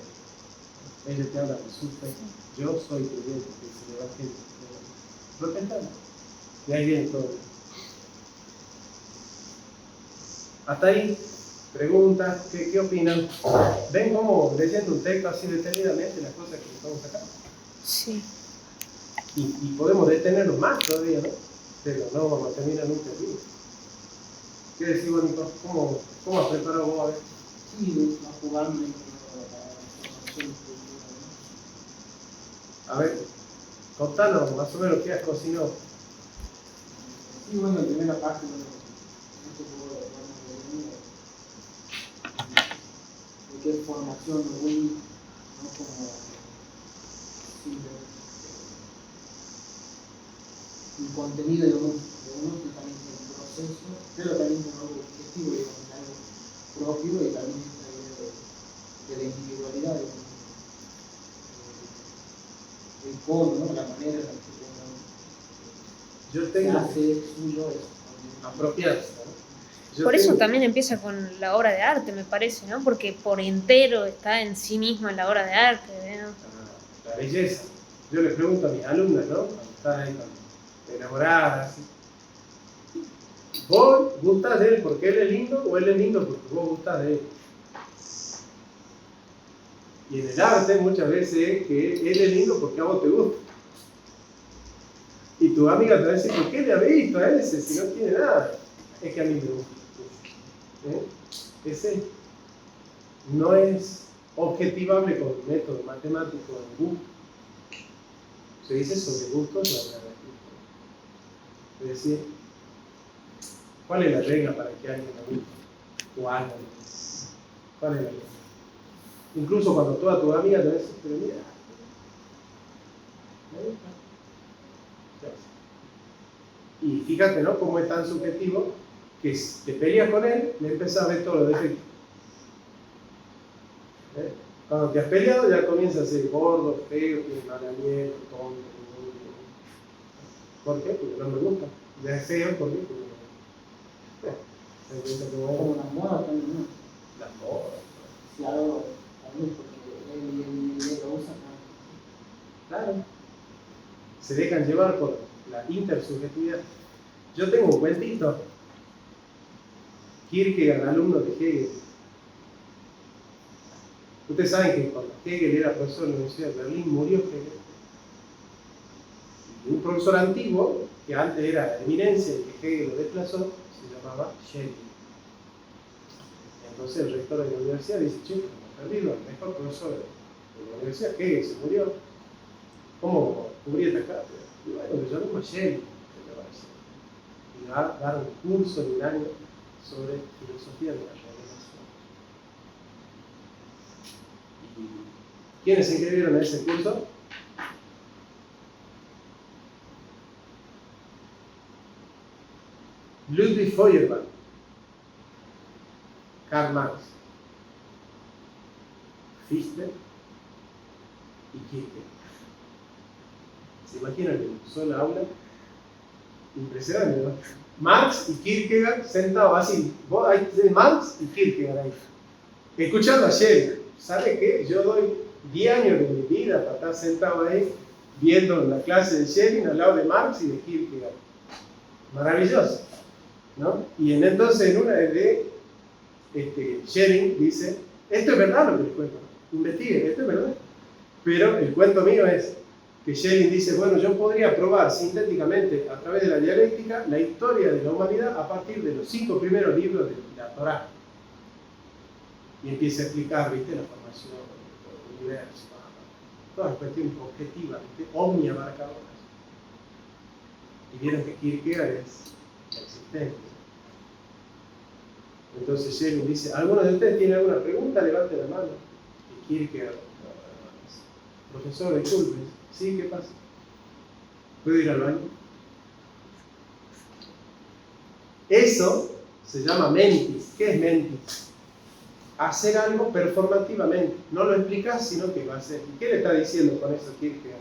Ellos te hablan de su fe. Yo soy creyente, que es el evangelio. Protestante. Y ahí viene todo. Hasta ahí, preguntas, ¿qué opinan? ¿Ven cómo leyendo un texto así detenidamente las cosas que estamos acá? Sí. Y podemos detenernos más todavía, ¿no? Pero no vamos a terminar nunca aquí. ¿Qué decís, Nico? ¿Cómo has preparado vos a ver? Sí, va jugando en A ver, contanos más o menos qué has cocinado. Sí, bueno, en primera parte de qué formación muy, ¿no? Como el contenido de uno también tiene un proceso, pero también con algo objetivo y con algo propio y también esta idea de la individualidad, el cómo, ¿no? La manera en la que uno Yo se tengo hace suyo es apropiarse, ¿no? Yo Por eso tengo- también empieza con la obra de arte, me parece, ¿no? Porque por entero está en sí mismo en la obra de arte, ¿no? la belleza. Yo les pregunto a mis alumnas, ¿no? Cuando están ahí enamoradas, así, ¿vos gustás de él porque él es lindo o él es lindo porque vos gustás de él? Y en el arte muchas veces es que él es lindo porque a vos te gusta. Y tu amiga te va a decir, ¿por qué le habéis visto a ese si no tiene nada? Es que a mí me gusta. Ese no es objetivable con método matemático de gusto. Se dice sobre gustos la verdad. Es decir, ¿cuál es la regla para que alguien me guste? O algo. ¿Cuál es la regla? Incluso cuando toda tu amiga te va a decir, pero mira, me gusta. Y fíjate, ¿no? Cómo es tan subjetivo que si te peleas con él, le empiezas a ver todos los defectos. Cuando te has peleado ya comienza a ser gordo, feo, tiene mal aliento, tonto. ¿Por qué? Porque no me gusta. Ya es feo, ¿por qué? Porque se como una moda también, ¿no? la moda. Si algo también porque él lo usa, ¿no? Claro. Se dejan llevar por la intersubjetividad. Yo tengo un cuentito. Kierkegaard, alumno de Hegel. Ustedes saben que cuando Hegel era profesor de la Universidad de Berlín, murió Hegel. Y un profesor antiguo, que antes era eminencia y que Hegel lo desplazó, se llamaba Schelling. Entonces el rector de la universidad dice, che, hemos perdido al mejor profesor de la universidad, Hegel se murió. ¿Cómo cubrí esta cátedra? Y bueno, le llamamos Schelling, y va a dar un curso de un año sobre filosofía de la revelación. ¿Y quiénes se inscribieron a ese curso? Ludwig Feuerbach, Karl Marx, Fichte y Kierkegaard. ¿Se imaginan en un solo aula? Impresionante, ¿no? Marx y Kierkegaard sentados así. Vos hay Marx y Kierkegaard ahí. Escuchando a Schelling. ¿Sabe qué? Yo doy 10 años de mi vida para estar sentado ahí viendo la clase de Schelling al lado de Marx y de Kierkegaard. Maravilloso, ¿no? Y entonces en una de Schelling dice, esto es verdad lo que les cuento, investiguen, esto es verdad. Pero el cuento mío es que Schelling dice, bueno, yo podría probar sintéticamente a través de la dialéctica la historia de la humanidad a partir de los 5 primeros libros de la Torá. Y empieza a explicar, ¿viste? La formación del universo, todas las cuestiones objetivas, ¿viste? Omniabarcadoras. Y vieron que Kierkegaard es la existencia. Entonces Schelling dice, ¿alguno de ustedes tiene alguna pregunta? Levante la mano. Y Kierkegaard, profesor, disculpe, ¿sí? ¿Qué pasa? ¿Puedo ir al baño? Eso se llama mentis. ¿Qué es mentis? Hacer algo performativamente. No lo explicas, sino que lo haces. ¿Y qué le está diciendo con eso Kierkegaard?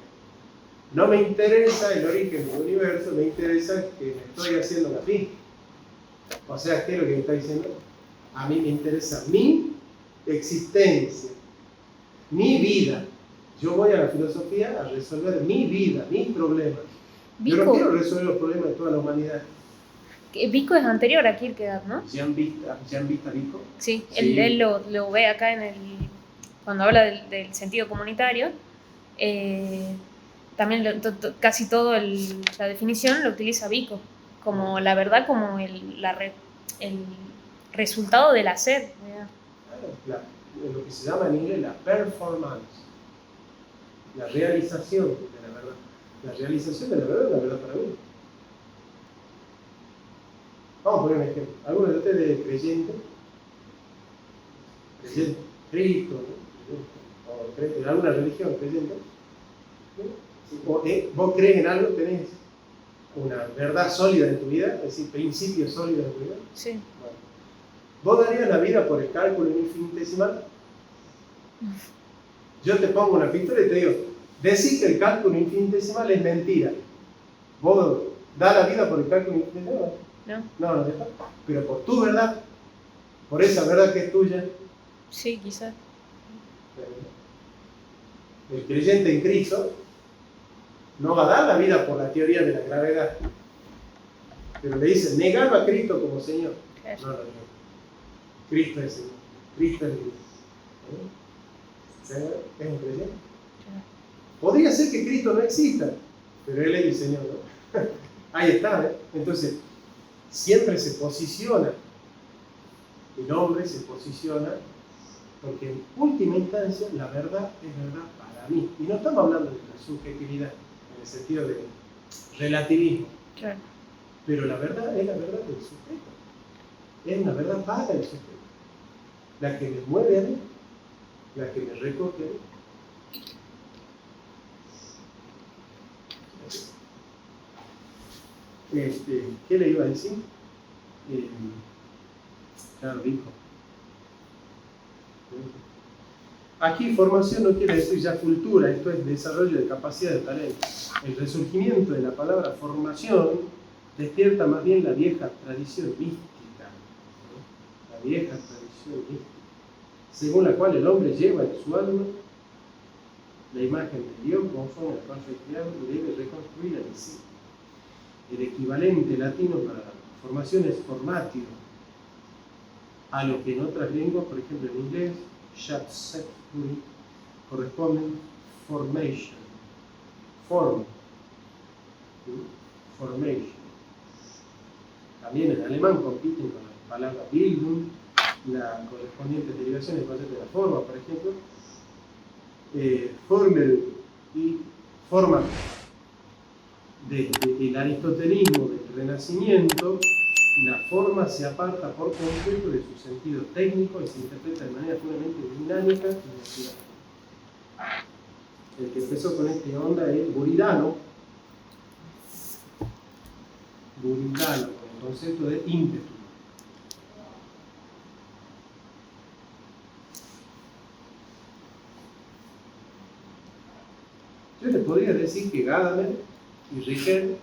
No me interesa el origen del universo, me interesa que me estoy haciendo la pija. O sea, ¿qué es lo que me está diciendo? A mí me interesa mi existencia, mi vida. Yo voy a la filosofía a resolver mi vida, mis problemas. Yo no quiero resolver los problemas de toda la humanidad. Vico es anterior a Kierkegaard, ¿no? ¿Ya han visto a Vico? Sí, Sí. él lo ve acá cuando habla del sentido comunitario. También casi toda la definición lo utiliza Vico, como la verdad, como el resultado del hacer. Lo que se llama en inglés la performance, la realización de la verdad. La realización de la verdad es la verdad para mí. Vamos a poner un ejemplo. ¿Alguno de ustedes es creyente? ¿Creyente? Cristo, ¿no? ¿O cree en alguna religión creyente? ¿Sí? ¿O, vos crees en algo? ¿Tenés una verdad sólida en tu vida, es decir, principios sólidos en tu vida. Sí. Bueno. ¿Vos darías la vida por el cálculo infinitesimal? Yo te pongo una pistola y te digo, decir que el cálculo infinitesimal es mentira. ¿Vos das la vida por el cálculo infinitesimal? No. No, deja. Pero por tu verdad, por esa verdad que es tuya. Sí, quizás. El creyente en Cristo no va a dar la vida por la teoría de la gravedad. Pero le dice, negado a Cristo como Señor. Claro. No, Cristo es Señor. Cristo es Dios. ¿Es un creyente? Claro. Podría ser que Cristo no exista, pero Él es el Señor, ¿no? Ahí está, ¿eh? Entonces, siempre se posiciona. El hombre se posiciona porque en última instancia la verdad es verdad para mí. Y no estamos hablando de la subjetividad, en el sentido de relativismo. Claro. Pero la verdad es la verdad del sujeto. Es una verdad para el sujeto. La que me mueve a mí, la que me recoge a mí. ¿Qué le iba a decir? Claro, dijo. Aquí formación no quiere decir ya cultura, esto es desarrollo de capacidad de talento. El resurgimiento de la palabra formación despierta más bien la vieja tradición mística, ¿no? La vieja tradición mística, según la cual el hombre lleva en su alma la imagen de Dios conforme al cual fue creado y debe reconstruir en sí. El equivalente latino para formación es formatio, a lo que en otras lenguas, por ejemplo en inglés, Schatzepuri, corresponden formation, form, formation. También en alemán compiten con la palabra Bildung, la correspondiente derivación del concepto de la forma, por ejemplo, Formel y forma. Desde el aristotelismo del Renacimiento, la forma se aparta por completo de su sentido técnico y se interpreta de manera puramente dinámica y natural. El que empezó con esta onda es Buridano, con el concepto de ímpetu. Yo les podría decir que Gadamer y Riquet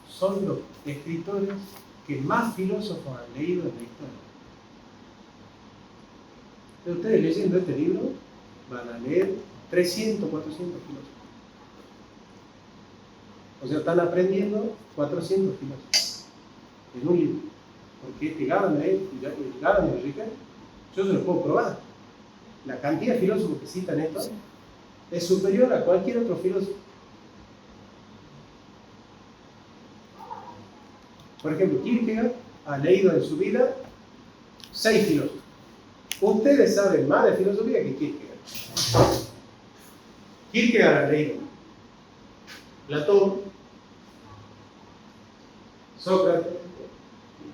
son los escritores que más filósofos han leído en la historia. Pero ustedes leyendo este libro van a leer 300, 400 filósofos. O sea, están aprendiendo 400 filósofos en un libro. Porque este Gadamer y Riquet, yo se los puedo probar. La cantidad de filósofos que citan esto es superior a cualquier otro filósofo. Por ejemplo, Kierkegaard ha leído en su vida 6 filósofos. Ustedes saben más de filosofía que Kierkegaard. Kierkegaard ha leído Platón, Sócrates,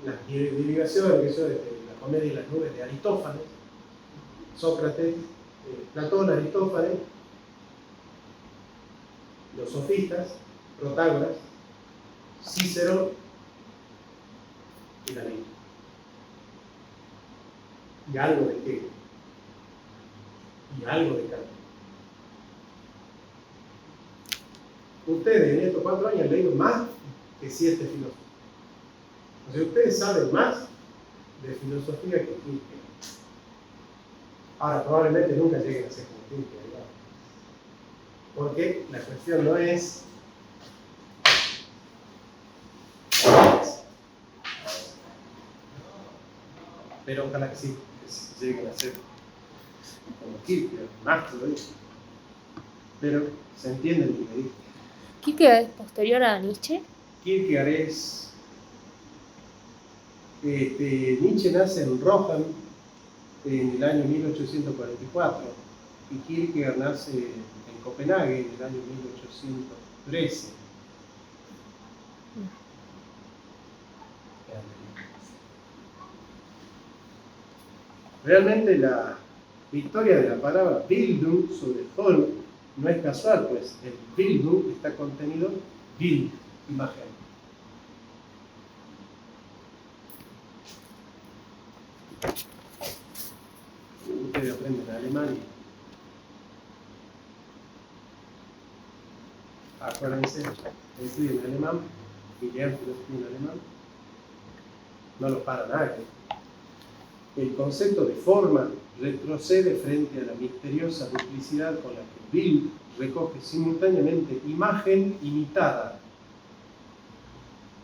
las derivaciones que son de la comedia y las nubes de Aristófanes, Sócrates, Platón, Aristófanes, los sofistas, Protágoras, Cícero y la ley. Y algo de Hegel. Y algo de Kant. Ustedes en estos 4 años han leído más que 7 filósofos. O sea, ustedes saben más de filosofía que Kierkegaard. Ahora, probablemente nunca lleguen a ser como Kierkegaard, ¿verdad? Porque la cuestión no es pero ojalá que sí, que lleguen a ser como Kierkegaard, más todavía. Pero se entiende lo que me dice. ¿Kierkegaard es posterior a Nietzsche? Kierkegaard es... Nietzsche nace en Rohan en el año 1844 y Kierkegaard nace en Copenhague en el año 1813. Realmente la victoria de la palabra Bildung sobre Form no es casual, pues el Bildung está contenido Bild, imagen. Ustedes aprenden alemán. Acuérdense, estudian alemán y lean filosofía en alemán. No lo para nadie. El concepto de forma retrocede frente a la misteriosa duplicidad con la que Bild recoge simultáneamente imagen imitada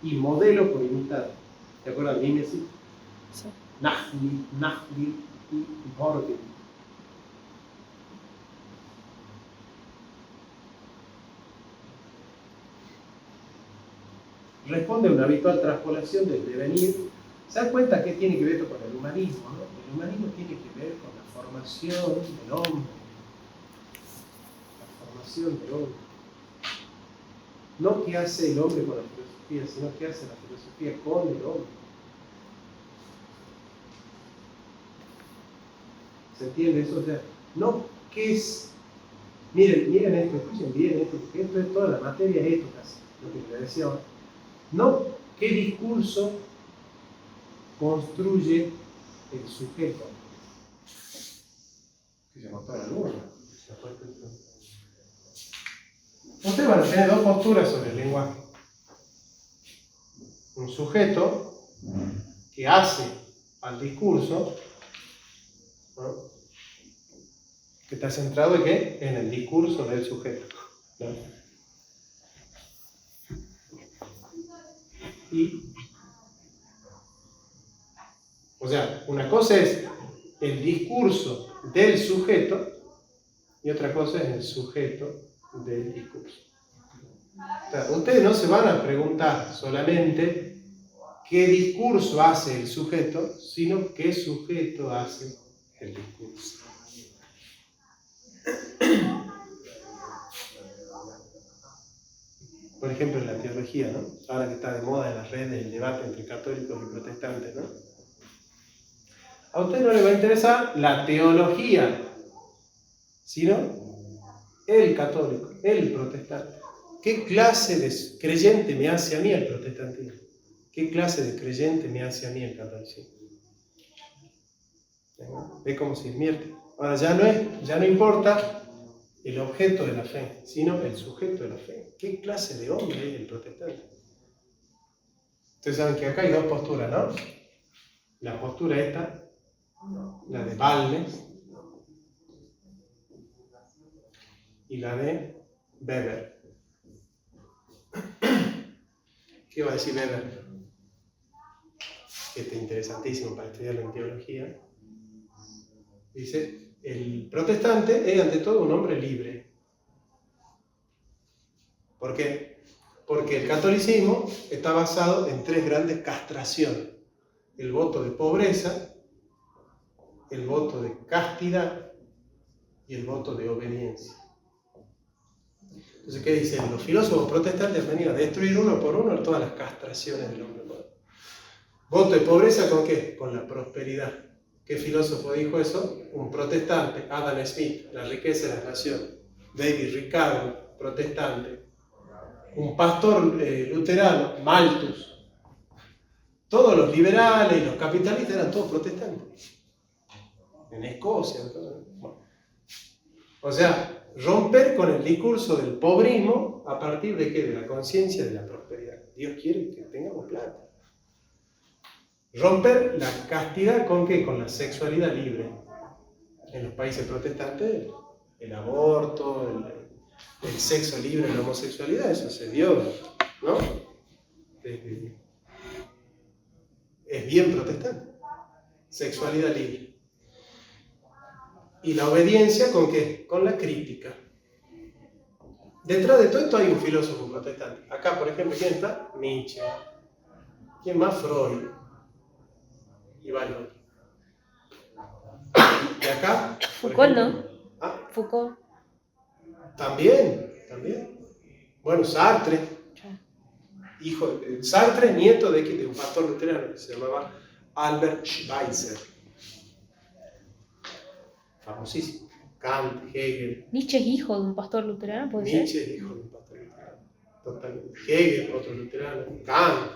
y modelo por imitar. ¿Te acuerdas de Mimesis? Sí. Nachbild y Vorbild. Responde a una habitual traspolación del devenir. ¿Se dan cuenta qué tiene que ver esto con el humanismo? ¿No? El humanismo tiene que ver con la formación del hombre. La formación del hombre. No qué hace el hombre con la filosofía, sino qué hace la filosofía con el hombre. ¿Se entiende eso? O sea, no qué es. Miren esto, escuchen bien esto, porque esto es toda la materia, es esto casi, lo que les decía ahora. No qué discurso construye el sujeto. Que se llama para luna. Ustedes van a tener dos posturas sobre el lenguaje. Un sujeto que hace al discurso, ¿no? Que está centrado ¿en qué? En el discurso del sujeto, ¿no? O sea, una cosa es el discurso del sujeto y otra cosa es el sujeto del discurso. O sea, ustedes no se van a preguntar solamente qué discurso hace el sujeto, sino qué sujeto hace el discurso. Por ejemplo, en la teología, ¿no? Ahora que está de moda en las redes el debate entre católicos y protestantes, ¿no? A usted no le va a interesar la teología, sino el católico, el protestante. ¿Qué clase de creyente me hace a mí el protestantismo? ¿Qué clase de creyente me hace a mí el catolicismo? ¿Ve cómo se invierte? Ahora ya no importa el objeto de la fe, sino el sujeto de la fe. ¿Qué clase de hombre es el protestante? Ustedes saben que acá hay dos posturas, ¿no? La postura esta, la de Balmes, y la de Weber. ¿Qué va a decir Weber? Este es interesantísimo para estudiarlo en teología. Dice, el protestante es ante todo un hombre libre. ¿Por qué? Porque el catolicismo está basado en tres grandes castraciones. El voto de pobreza, el voto de castidad y el voto de obediencia. Entonces, ¿qué dicen? Los filósofos protestantes han venido a destruir uno por uno todas las castraciones del hombre. ¿Voto de pobreza con qué? Con la prosperidad. ¿Qué filósofo dijo eso? Un protestante, Adam Smith, La riqueza de las naciones. David Ricardo, protestante. Un pastor luterano, Malthus. Todos los liberales y los capitalistas eran todos protestantes. En Escocia. Bueno. O sea, romper con el discurso del pobrismo a partir de ¿qué? De la conciencia de la prosperidad. Dios quiere que tengamos plata. Romper la castidad ¿con qué? Con la sexualidad libre. En los países protestantes, el aborto, el sexo libre, la homosexualidad, eso se dio, ¿no? Es bien protestante. Sexualidad libre. ¿Y la obediencia con qué? Con la crítica. Detrás de todo esto hay un filósofo protestante. Acá, por ejemplo, ¿quién está? Nietzsche. ¿Quién más? Freud. Y varios otros. Y acá... Foucault, ¿no? ¿Ah? Foucault. También. Bueno, Sartre. Sartre, nieto de un pastor luterano que se llamaba Albert Schweitzer. Famosísimo. Kant, Hegel. Nietzsche es hijo de un pastor luterano, ¿puede Nietzsche es hijo de un pastor luterano. Totalmente. Hegel, otro luterano. Kant.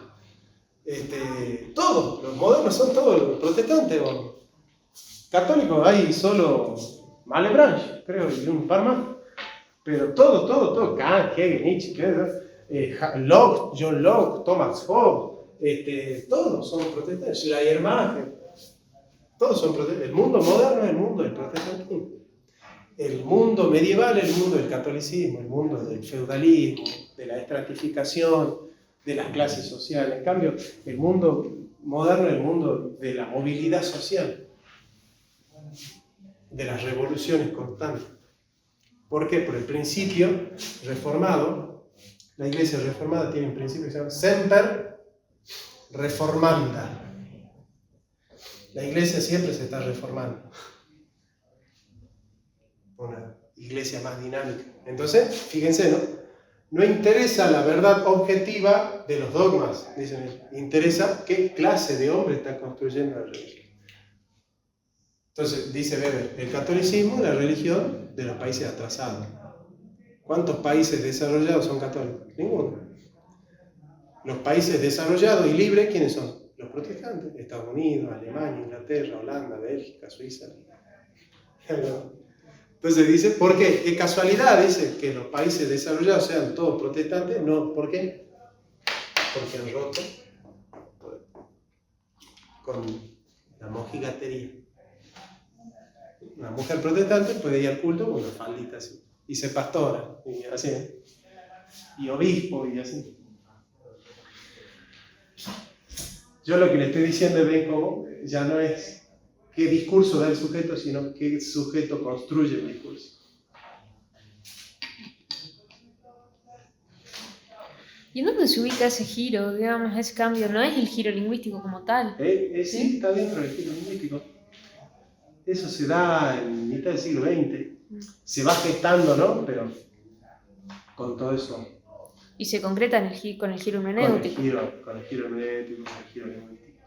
Todos, los modernos son todos protestantes. O católicos hay solo Malebranche, creo, y un par más. Pero todo, Kant, Hegel, Nietzsche, Locke, John Locke, Thomas Hobbes, todos son protestantes. Schleiermacher, todos son protestantes. El mundo moderno es el mundo del protestantismo. El mundo medieval es el mundo del catolicismo, el mundo del feudalismo, de la estratificación, de las clases sociales. En cambio, el mundo moderno es el mundo de la movilidad social, de las revoluciones constantes. ¿Por qué? Por el principio reformado. La Iglesia reformada tiene un principio que se llama Semper Reformanda. La Iglesia siempre se está reformando. Una iglesia más dinámica. Entonces, fíjense, ¿no? No interesa la verdad objetiva de los dogmas, dicen ellos. Interesa qué clase de hombre está construyendo la religión. Entonces, dice Weber, el catolicismo es la religión de los países atrasados. ¿Cuántos países desarrollados son católicos? Ninguno. Los países desarrollados y libres, ¿quiénes son? Los protestantes. Estados Unidos, Alemania, Inglaterra, Holanda, Bélgica, Suiza. Entonces dice, ¿por qué? ¿Qué casualidad dice que los países desarrollados sean todos protestantes? No, ¿por qué? Porque han roto con la mojigatería. Una mujer protestante puede ir al culto con una faldita así, y ser pastora, y así, y obispo, y así. Yo lo que le estoy diciendo, ven cómo, ya no es qué discurso da el sujeto, sino qué sujeto construye el discurso. ¿Y en dónde se ubica ese giro, digamos, ese cambio? No es el giro lingüístico como tal. Sí, está dentro del giro lingüístico. Eso se da en mitad del siglo XX. Se va gestando, ¿no? Pero con todo eso. Y se concreta con el giro hermenéutico. Con el giro hermenéutico, con el giro lingüístico.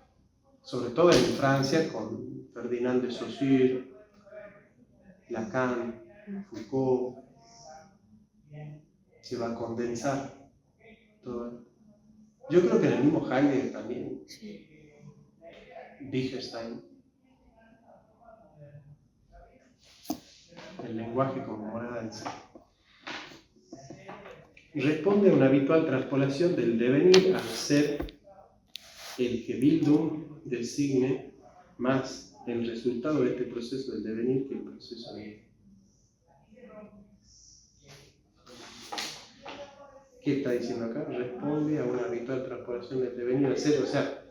Sobre todo en Francia, con Ferdinand de Saussure, Lacan, Foucault. Se va a condensar todo. Yo creo que en el mismo Heidegger también. Sí. Wittgenstein. El lenguaje como morada en sí. Responde a una habitual transpolación del devenir al ser el que Bildung designe más el resultado de este proceso del devenir que el proceso de... ¿Qué está diciendo acá? Responde a una habitual transpolación del devenir al ser, o sea,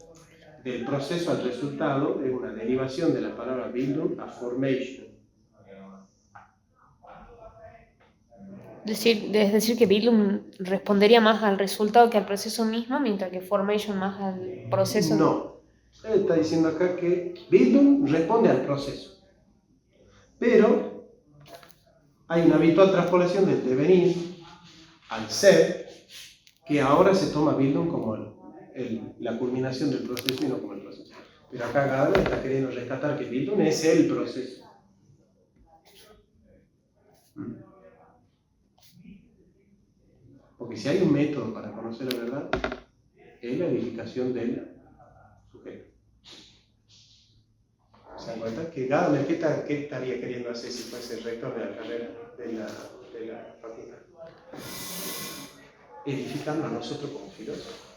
del proceso al resultado, es una derivación de la palabra Bildung a formation. Es decir, que Bildung respondería más al resultado que al proceso mismo, mientras que Formation más al proceso. No, él está diciendo acá que Bildung responde al proceso, pero hay una habitual transpolación del devenir al ser, que ahora se toma Bildung como la culminación del proceso y no como el proceso. Pero acá Gadamer está queriendo rescatar que Bildung es el proceso. Porque si hay un método para conocer la verdad, es la edificación del sujeto. ¿Se dan cuenta? Que Gadamer, ¿qué estaría queriendo hacer si fuese el rector de la carrera, de la facultad? Edificarnos a nosotros como filósofos.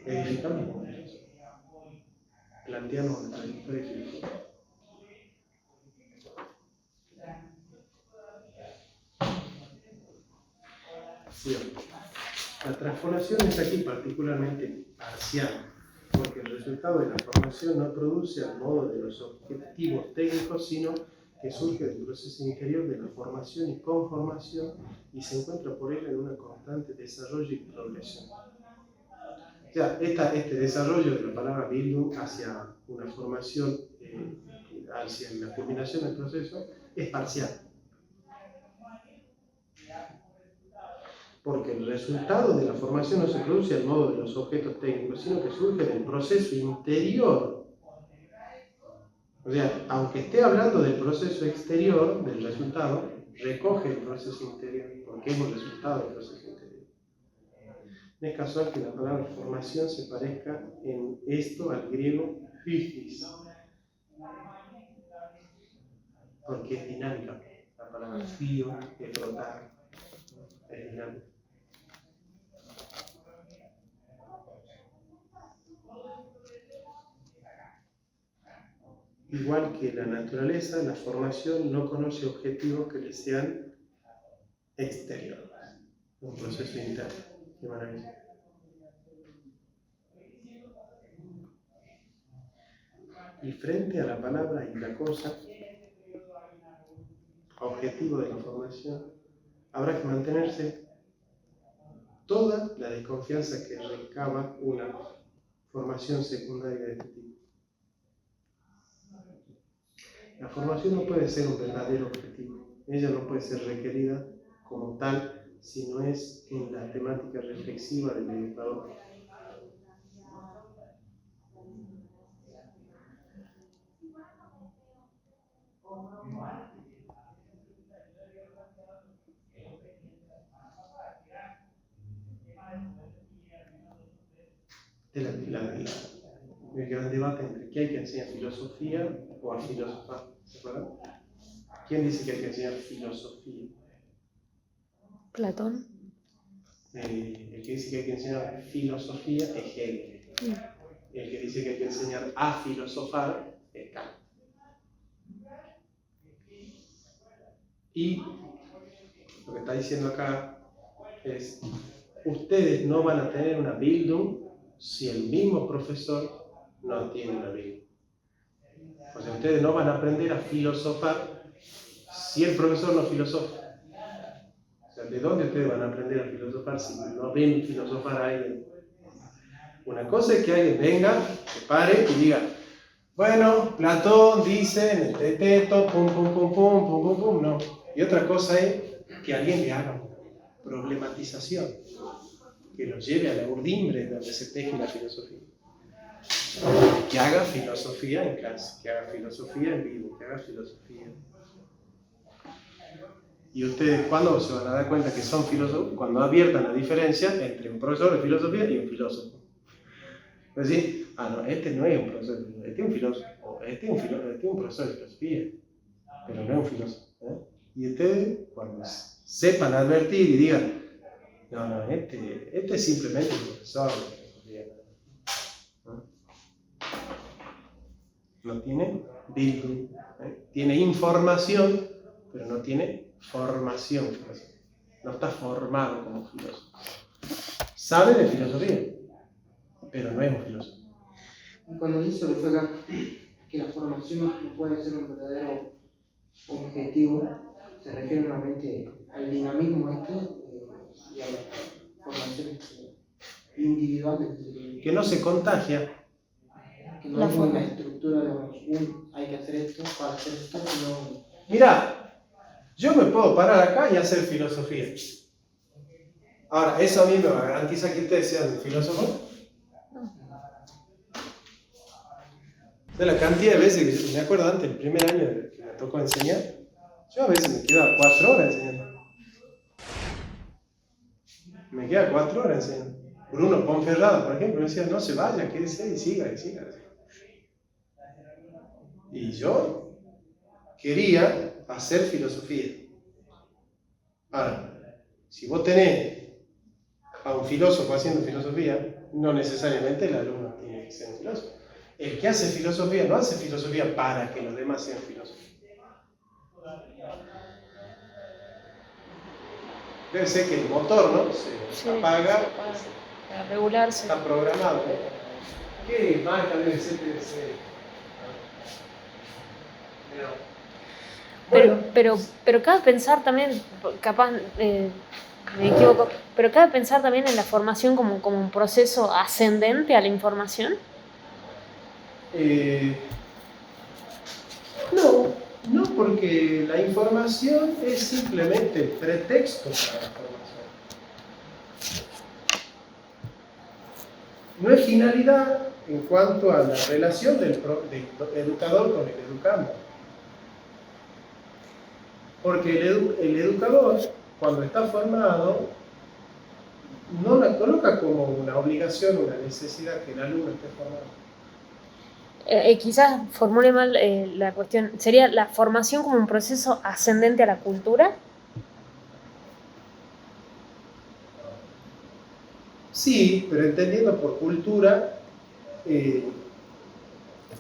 Edificarnos como filósofos. Plantearnos una trayectoria filosófica. La transformación es aquí particularmente parcial, porque el resultado de la formación no produce al modo de los objetivos técnicos, sino que surge del proceso interior de la formación y conformación y se encuentra por ello en una constante desarrollo y progresión. O sea, este desarrollo de la palabra Bildung hacia una formación, hacia la culminación del proceso, es parcial. Porque el resultado de la formación no se produce al modo de los objetos técnicos, sino que surge del proceso interior. O sea, aunque esté hablando del proceso exterior, del resultado, recoge el proceso interior, porque es un resultado del proceso interior. es casual que la palabra formación se parezca en esto al griego phys, porque es dinámica. La palabra fío, de frotar, es dinámica. Igual que la naturaleza, la formación no conoce objetivos que le sean exteriores. Un proceso interno. Qué maravilla. Y frente a la palabra y la cosa, objetivo de la formación, habrá que mantenerse toda la desconfianza que recaba una formación secundaria de este tipo. La formación no puede ser un verdadero objetivo. Ella no puede ser requerida como tal si no es en la temática reflexiva del educador. El gran debate entre qué hay que enseñar filosofía o a filosofar. ¿Se acuerdan? ¿Quién dice que hay que enseñar filosofía? Platón. El que dice que hay que enseñar filosofía es Hegel. El que dice que hay que enseñar a filosofar es Kant. Y lo que está diciendo acá es: ustedes no van a tener una Bildung si el mismo profesor no tiene una Bildung. O sea, ustedes no van a aprender a filosofar si el profesor no filosofa. O sea, ¿de dónde ustedes van a aprender a filosofar si no ven filosofar a alguien? Una cosa es que alguien venga, se pare y diga: bueno, Platón dice en el Teteto, pum, pum, pum, pum, pum, pum, pum, no. Y otra cosa es que alguien le haga problematización, que lo lleve a la urdimbre donde se teje la filosofía. Que haga filosofía en clase, que haga filosofía en vivo, que haga filosofía. Y ustedes, ¿cuándo se van a dar cuenta que son filósofos? Cuando adviertan la diferencia entre un profesor de filosofía y un filósofo. Es decir, no, este no es un profesor de filosofía, este es un filósofo, o este es un profesor de filosofía, pero no es un filósofo. Y ustedes, cuando sepan advertir y digan: no, este es simplemente un profesor de filosofía. No tiene Bildung, tiene información, pero no tiene formación filosófica. No está formado como filósofo. Sabe de filosofía, pero no es un filósofo. Y cuando dice lo que fue acá, que la formación no puede ser un verdadero objetivo, se refiere nuevamente al dinamismo y a la formación individual que no se contagia. Que no es una estructura, digamos, hay que hacer esto para hacer esto, sino... Mira, yo me puedo parar acá y hacer filosofía. Ahora, ¿eso a mí me va a garantizar que ustedes sean filósofos? De la cantidad de veces que yo me acuerdo antes, el primer año que me tocó enseñar, yo a veces me quedaba 4 horas enseñando. Me quedaba 4 horas enseñando. Bruno Ponferrada, por ejemplo, me decía: no se vaya, quédese ahí, siga. Y yo quería hacer filosofía. Ahora, si vos tenés a un filósofo haciendo filosofía, no necesariamente el alumno tiene que ser un filósofo. El que hace filosofía no hace filosofía para que los demás sean filósofos. Debe ser que el motor, ¿no? Se apaga para regularse. Está programado, ¿no? ¿Qué marca debe ser? Pero cabe pensar también, capaz me equivoco, pero cabe pensar también en la formación como un proceso ascendente a la información. No, porque la información es simplemente el pretexto para la formación. No es finalidad en cuanto a la relación del educador con el educando. Porque el educador, cuando está formado, no lo coloca como una obligación, una necesidad que el alumno esté formado. Quizás formule mal la cuestión. ¿Sería la formación como un proceso ascendente a la cultura? Sí, pero entendiendo por cultura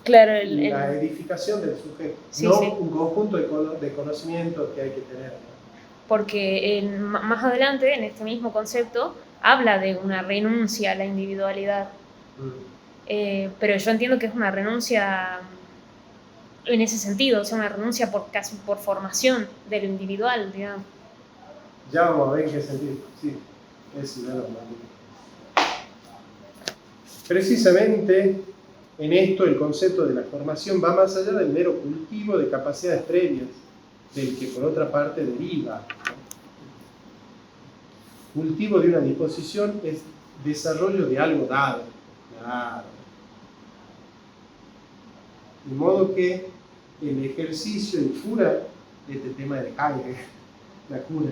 Claro, la edificación del sujeto, sí, no sí. un conjunto de conocimientos que hay que tener, ¿no? Porque más adelante, en este mismo concepto, habla de una renuncia a la individualidad. Pero yo entiendo que es una renuncia en ese sentido, o sea, una renuncia casi por formación de lo individual, digamos. Ya vamos a ver en qué sentido. Sí, es idea normal. Precisamente en esto el concepto de la formación va más allá del mero cultivo de capacidades previas, del que por otra parte deriva. Cultivo de una disposición es desarrollo de algo dado. Claro. De modo que el ejercicio y cura, este tema de la cura,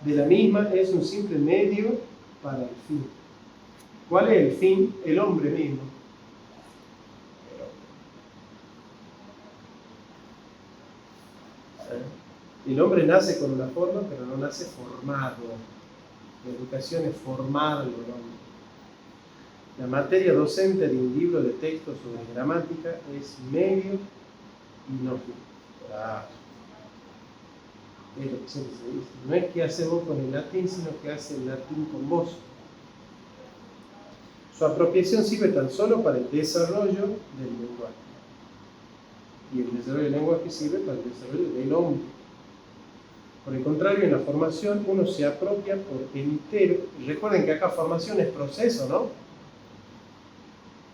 de la misma es un simple medio para el fin. ¿Cuál es el fin? El hombre mismo. El hombre nace con una forma, pero no nace formado. La educación es formar al hombre. La materia docente de un libro de texto sobre gramática es medio y no fin. Claro. Es lo que siempre se dice. No es que hace vos con el latín, sino que hace el latín con vos. Su apropiación sirve tan solo para el desarrollo del lenguaje. Y el desarrollo del lenguaje sirve para el desarrollo del hombre. Por el contrario, en la formación uno se apropia por entero. Y recuerden que acá formación es proceso, ¿no?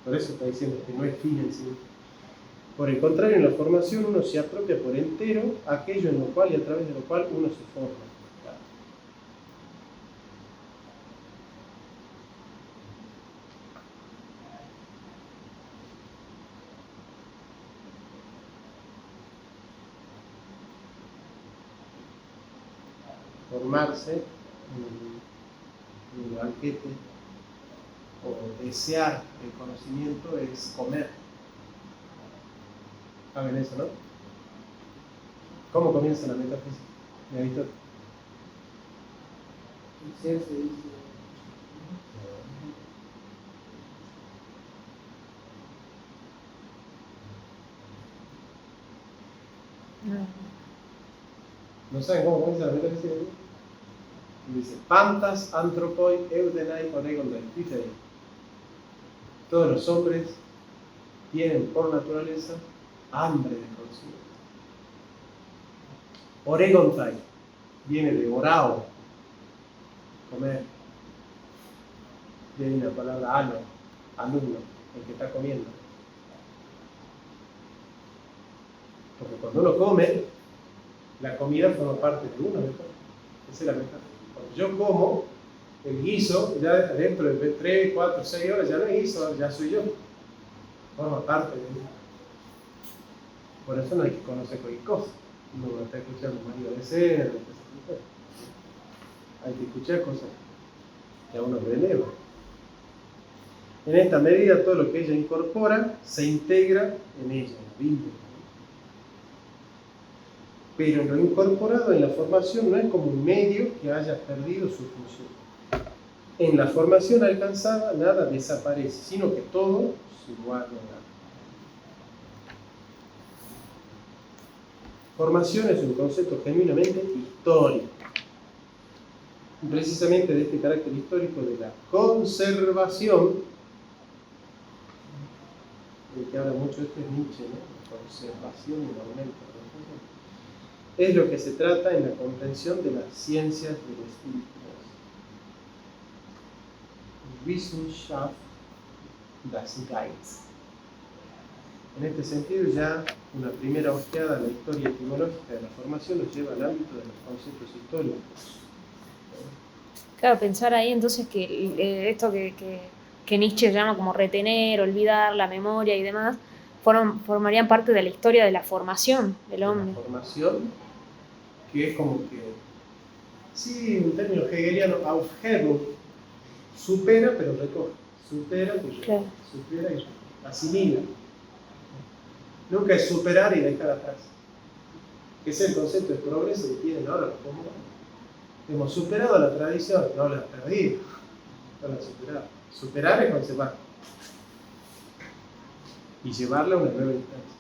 Por eso está diciendo que no es fin en sí. Por el contrario, en la formación uno se apropia por entero aquello en lo cual y a través de lo cual uno se forma. Formarse en el banquete o desear el conocimiento es comer. ¿Saben eso, no? ¿Cómo comienza la metafísica de Aristóteles? El ser se dice. ¿No saben cómo comienza la metafísica? Dice, pantas, anthropoi, eudenai, oregon dai. Dice ahí. Todos los hombres tienen por naturaleza hambre de conocimiento. Oregontai viene de orao, comer. Viene la palabra ano, alumno, el que está comiendo. Porque cuando uno come, la comida forma parte de uno. Esa es la metáfora. Cuando yo como, el guiso, ya dentro de 3, 4, 6 horas, ya no es guiso, ya soy yo. Forma parte de mí. Por eso no hay que conocer cualquier cosa. Uno está escuchando María de Cena, hay que escuchar cosas que a uno le eleva. En esta medida, todo lo que ella incorpora se integra en ella, vive. Pero lo incorporado en la formación no es como un medio que haya perdido su función. En la formación alcanzada nada desaparece, sino que todo se guarda. Formación es un concepto genuinamente histórico. Y precisamente de este carácter histórico de la conservación, del que habla mucho este es Nietzsche, ¿no? La conservación y el aumento. Es lo que se trata en la comprensión de las ciencias del espíritu. Wissenschaft das Geistes. En este sentido, ya una primera ojeada a la historia etimológica de la formación nos lleva al ámbito de los conceptos históricos. Claro, pensar ahí entonces que esto que Nietzsche llama como retener, olvidar, la memoria y demás, formarían parte de la historia de la formación del hombre. La formación, que es como que, sí, un término hegeliano, Aufhebung, Supera pero recoge. Supera pero recoge. Claro. Supera y asimila. Nunca es superar y dejar atrás. Que es el concepto de progreso que tienen ahora los comunes. Hemos superado la tradición, no la hemos perdido. No la hemos superado. Superar es conservar. Y llevarla a una nueva instancia.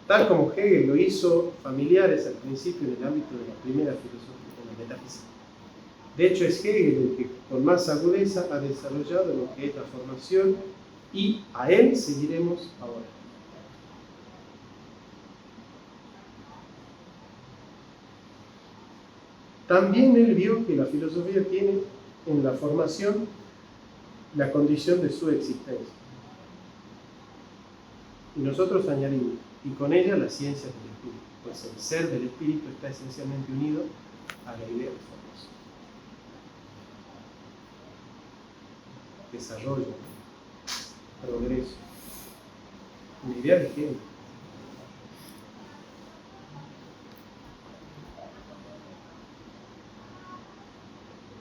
Tal como Hegel lo hizo familiares al principio en el ámbito de la primera filosofía, en la metafísica. De hecho, es Hegel el que con más agudeza ha desarrollado lo que es la formación y a él seguiremos ahora. También él vio que la filosofía tiene en la formación la condición de su existencia. Y nosotros añadimos, y con ella la ciencia del espíritu, pues el ser del espíritu está esencialmente unido a la idea de formación. Desarrollo, progreso, una idea de género.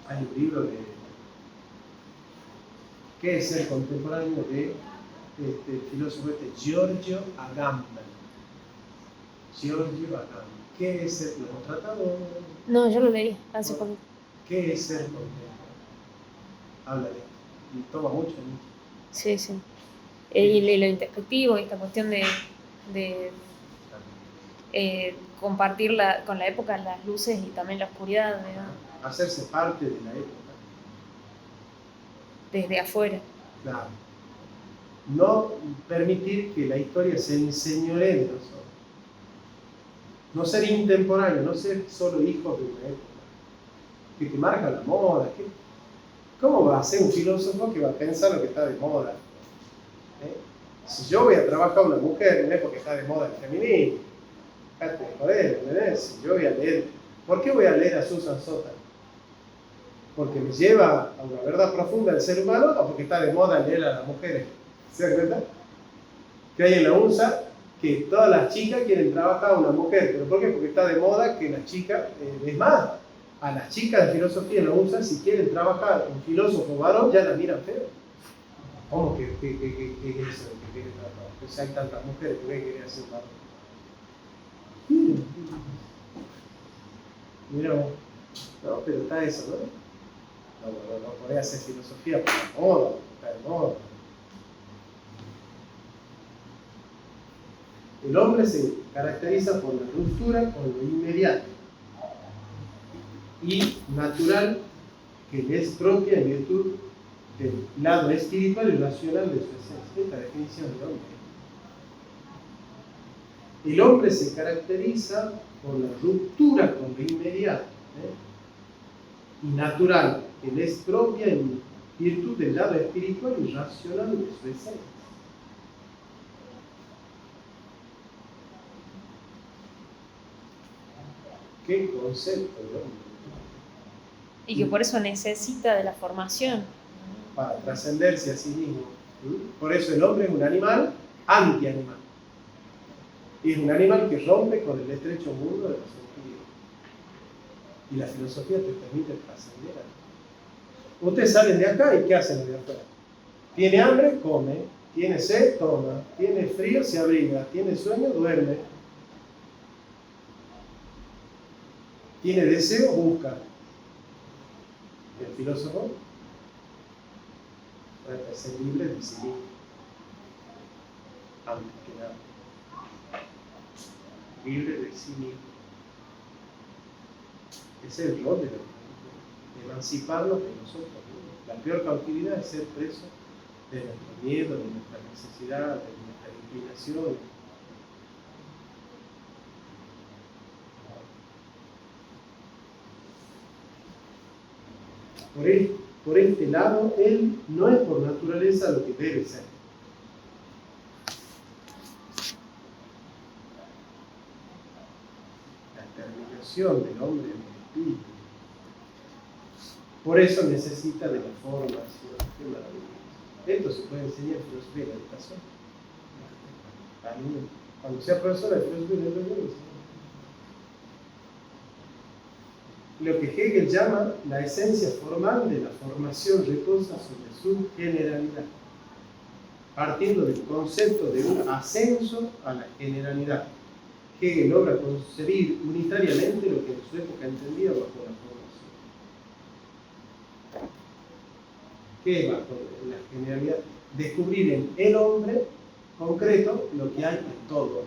Hay un libro de ¿qué es ser contemporáneo? De el filósofo Giorgio Agamben. Giorgio Agamben. ¿Qué es ser? ¿Lo hemos tratado? No, yo lo leí hace poco. ¿Qué es ser contemporáneo? Habla de esto. Y toma mucho. Sí, sí. Y lo introspectivo, esta cuestión de compartir con la época las luces y también la oscuridad, ¿verdad? Hacerse parte de la época. Desde afuera. Claro. No permitir que la historia se enseñoree de nosotros. No ser intemporáneo, no ser solo hijos de una época. Que te marca la moda. ¿Cómo va a ser un filósofo que va a pensar lo que está de moda? Si yo voy a trabajar a una mujer, no es porque está de moda el feminismo. Joder, ¿entendés? Si yo voy a leer, ¿por qué voy a leer a Susan Sontag? ¿Porque me lleva a una verdad profunda del ser humano o porque está de moda leer a las mujeres? ¿Se dan cuenta? Que hay en la UNSA que todas las chicas quieren trabajar a una mujer. ¿Pero por qué? Porque está de moda que las chicas, es más, a las chicas de filosofía en la UNSA, si quieren trabajar un filósofo varón, ya la miran feo. ¿Cómo que es eso? Que quiere trabajar? Pues hay tantas mujeres que quieren hacer un varón. Mira, no, pero está eso, ¿no? No podés hacer filosofía por la moda, está de moda. El hombre se caracteriza por la ruptura con lo inmediato y natural que le es propia en virtud del lado espiritual y racional de su esencia. Esta definición del hombre. El hombre se caracteriza por la ruptura con lo inmediato y natural que le es propia en virtud del lado espiritual y racional de su esencia. ¿Qué concepto de hombre? Y que por eso necesita de la formación. Para trascenderse a sí mismo. Por eso el hombre es un animal anti-animal. Y es un animal que rompe con el estrecho mundo de los sentidos. Y la filosofía te permite trascender. Ustedes salen de acá y ¿qué hacen de afuera? Tiene hambre, come. Tiene sed, toma. Tiene frío, se abriga. Tiene sueño, duerme. Tiene deseo, busca. El filósofo trata de ser libre de sí mismo. Antes que nada. Libre de sí mismo. Ese es el rol de emanciparnos de nosotros mismos. La peor cautividad es ser preso de nuestro miedo, de nuestra necesidad, de nuestra inclinación. Por este lado, él no es por naturaleza lo que debe ser. La terminación del hombre en el espíritu. Por eso necesita de la formación. Qué maravilloso. Esto se puede enseñar en filosofía de la educación. Cuando sea profesora de filosofía de la educación. lo que Hegel llama la esencia formal de la formación reposa sobre su generalidad, partiendo del concepto de un ascenso a la generalidad. Hegel logra concebir unitariamente lo que en su época entendía bajo la formación. ¿Qué es bajo la generalidad? Descubrir en el hombre concreto lo que hay en todo.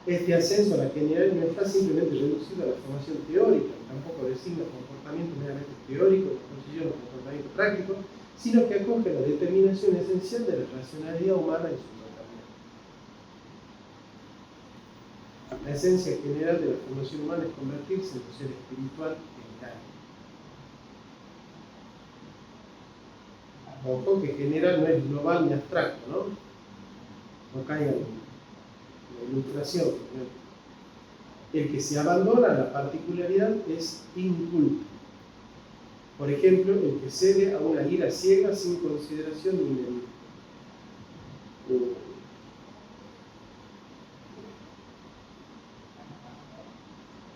Este ascenso a la generalidad no está simplemente reducido a la formación teórica, tampoco designa comportamiento meramente teórico, composición o comportamiento práctico, sino que acoge la determinación esencial de la racionalidad humana en su totalidad. La esencia general de la formación humana es convertirse en un ser espiritual general. Ojo que general no es global ni abstracto, ¿no? No caigan en la ilustración. El que se abandona a la particularidad es inculto. Por ejemplo, el que cede a una ira ciega sin consideración ni medida.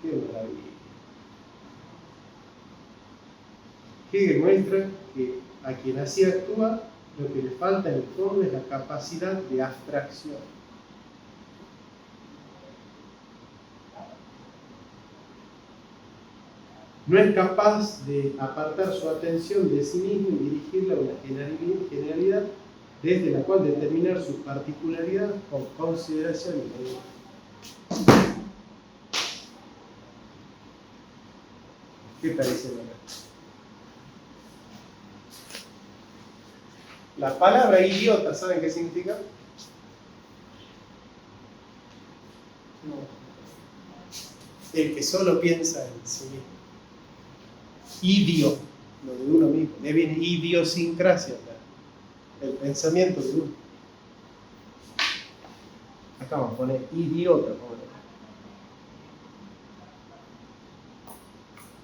¡Qué maravilla! Hegel muestra que a quien así actúa, lo que le falta en el fondo es la capacidad de abstracción. No es capaz de apartar su atención de sí mismo y dirigirla a una generalidad desde la cual determinar su particularidad con consideración y medida. ¿Qué parece acá? La palabra idiota, ¿saben qué significa? No. El que solo piensa en sí mismo. Idio, lo de uno mismo. Le viene idiosincrasia, el pensamiento de uno. Acá vamos a poner idiota.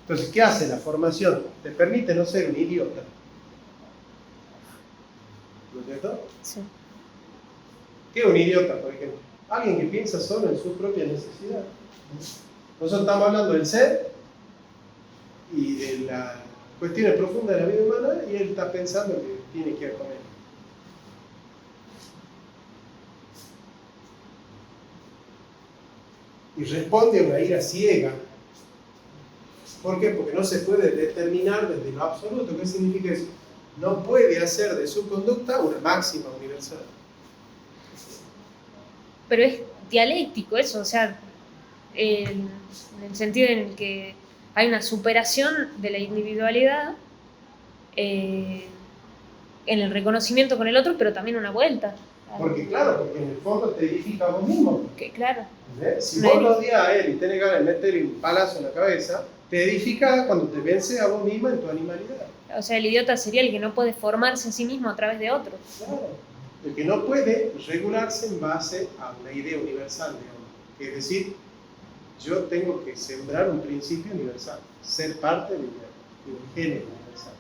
Entonces, ¿qué hace la formación? Te permite no ser un idiota. ¿No es cierto? Sí. ¿Qué es un idiota, por ejemplo? Alguien que piensa solo en su propia necesidad. Nosotros estamos hablando del ser y de las cuestiones profundas de la vida humana y él está pensando que tiene que ver con él. Y responde a una ira ciega. ¿Por qué? Porque no se puede determinar desde lo absoluto. ¿Qué significa eso? No puede hacer de su conducta una máxima universal. Pero es dialéctico eso, o sea, en el sentido en el que hay una superación de la individualidad en el reconocimiento con el otro, pero también una vuelta. Porque claro, porque en el fondo te edifica a vos mismo. Que, claro. Si vos lo odias a él y tenés ganas de meterle un palazo en la cabeza, te edifica cuando te vence a vos misma en tu animalidad. O sea, el idiota sería el que no puede formarse a sí mismo a través de otro. Claro. El que no puede regularse en base a una idea universal, digamos. Es decir, yo tengo que sembrar un principio universal, ser parte de un género universal.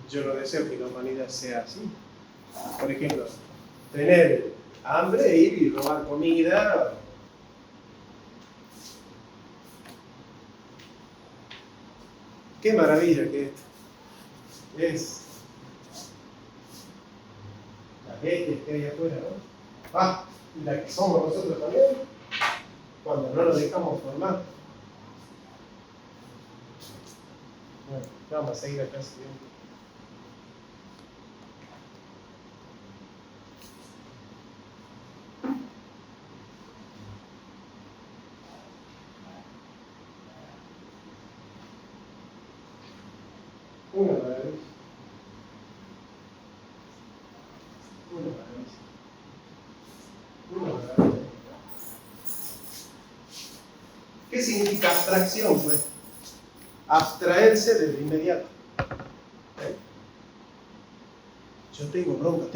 Yo no deseo que la humanidad sea así. Por ejemplo, tener hambre, ir y robar comida. Qué maravilla que esto es. Las leyes que hay afuera, ¿no? Y la que somos nosotros también, cuando no nos dejamos formar. Bueno, vamos a seguir acá siguiendo. Una maravilla. Una maravilla. Una maravilla. ¿Qué significa abstracción, pues? Abstraerse del inmediato. Yo tengo bronca, lo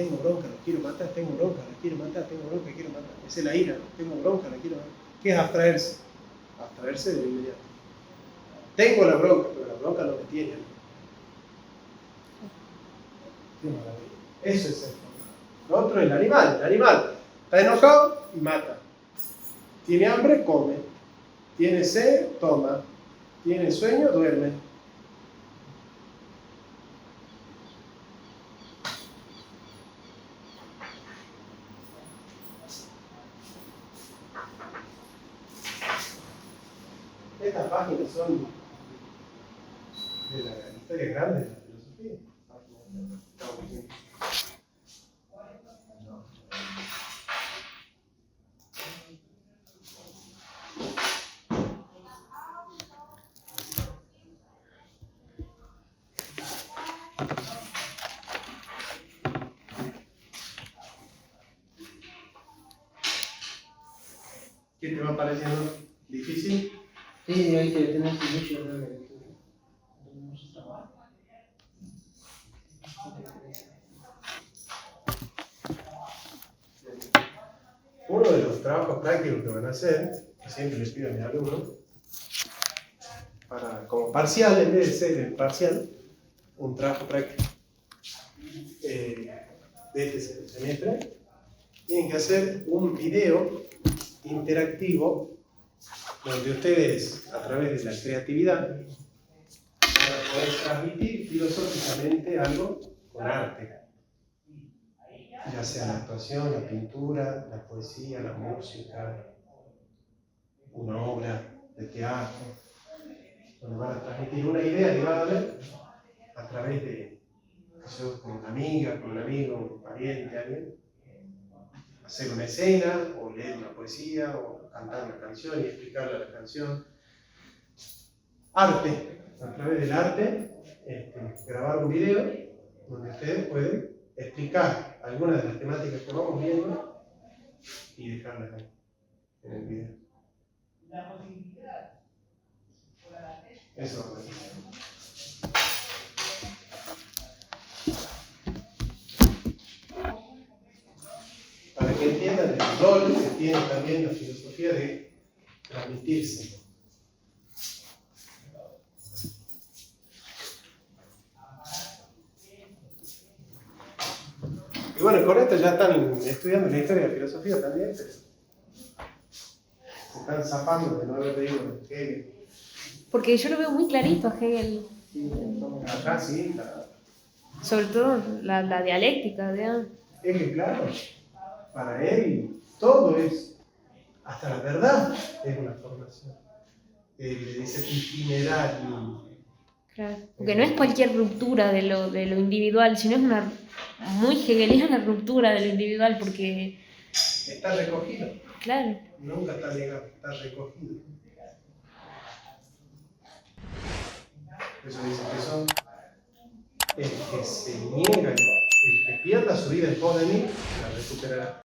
quiero matar, tengo bronca, la quiero matar, tengo bronca, quiero matar. Esa es la ira, ¿no? Tengo bronca, la quiero matar. ¿Qué es abstraerse? Abstraerse del inmediato. Tengo la bronca, pero la bronca no me tiene. Qué maravilla. Eso es el formado. Lo otro es el animal. El animal está enojado y mata. Tiene hambre, come. Tiene sed, toma. Tiene sueño, duerme. Estas páginas son de la historia grande de la filosofía. ¿Qué te va pareciendo difícil? Sí, hay que tener mucho de lectura. Mucho trabajo. Uno de los trabajos prácticos que van a hacer, que siempre les pido a mis alumnos, como parcial, en vez de ser el parcial, un trabajo práctico de este semestre, tienen que hacer un video interactivo donde ustedes, a través de la creatividad, van a poder transmitir filosóficamente algo con arte. Ya sea la actuación, la pintura, la poesía, la música, una obra de teatro, donde van a transmitir una idea que van a ver a través de, con una amiga, con un amigo, un pariente, alguien, hacer una escena, o leer una poesía, o cantar una canción y explicarle la canción. Arte, a través del arte, grabar un video donde ustedes pueden explicar algunas de las temáticas que vamos viendo y dejarlas ahí en el video. Eso va a ser. Para que entiendan el rol que tiene también la filosofía de transmitirse. Y bueno, con esto ya están estudiando la historia de la filosofía también, pero se están zafando de no haber leído Hegel. Porque yo lo veo muy clarito a Hegel. Acá sí, claro. Sobre todo la dialéctica, digamos. Hegel, claro. Para él todo es, hasta la verdad, es una formación. Él le dice itinerario. Claro. Porque no es cualquier ruptura de lo individual, sino es una muy hegeliana ruptura de lo individual, porque... Está recogido. Claro. Nunca está llegado, está recogido. Eso dice que son el que se niega, el que pierda su vida en pos de mí, la recuperará.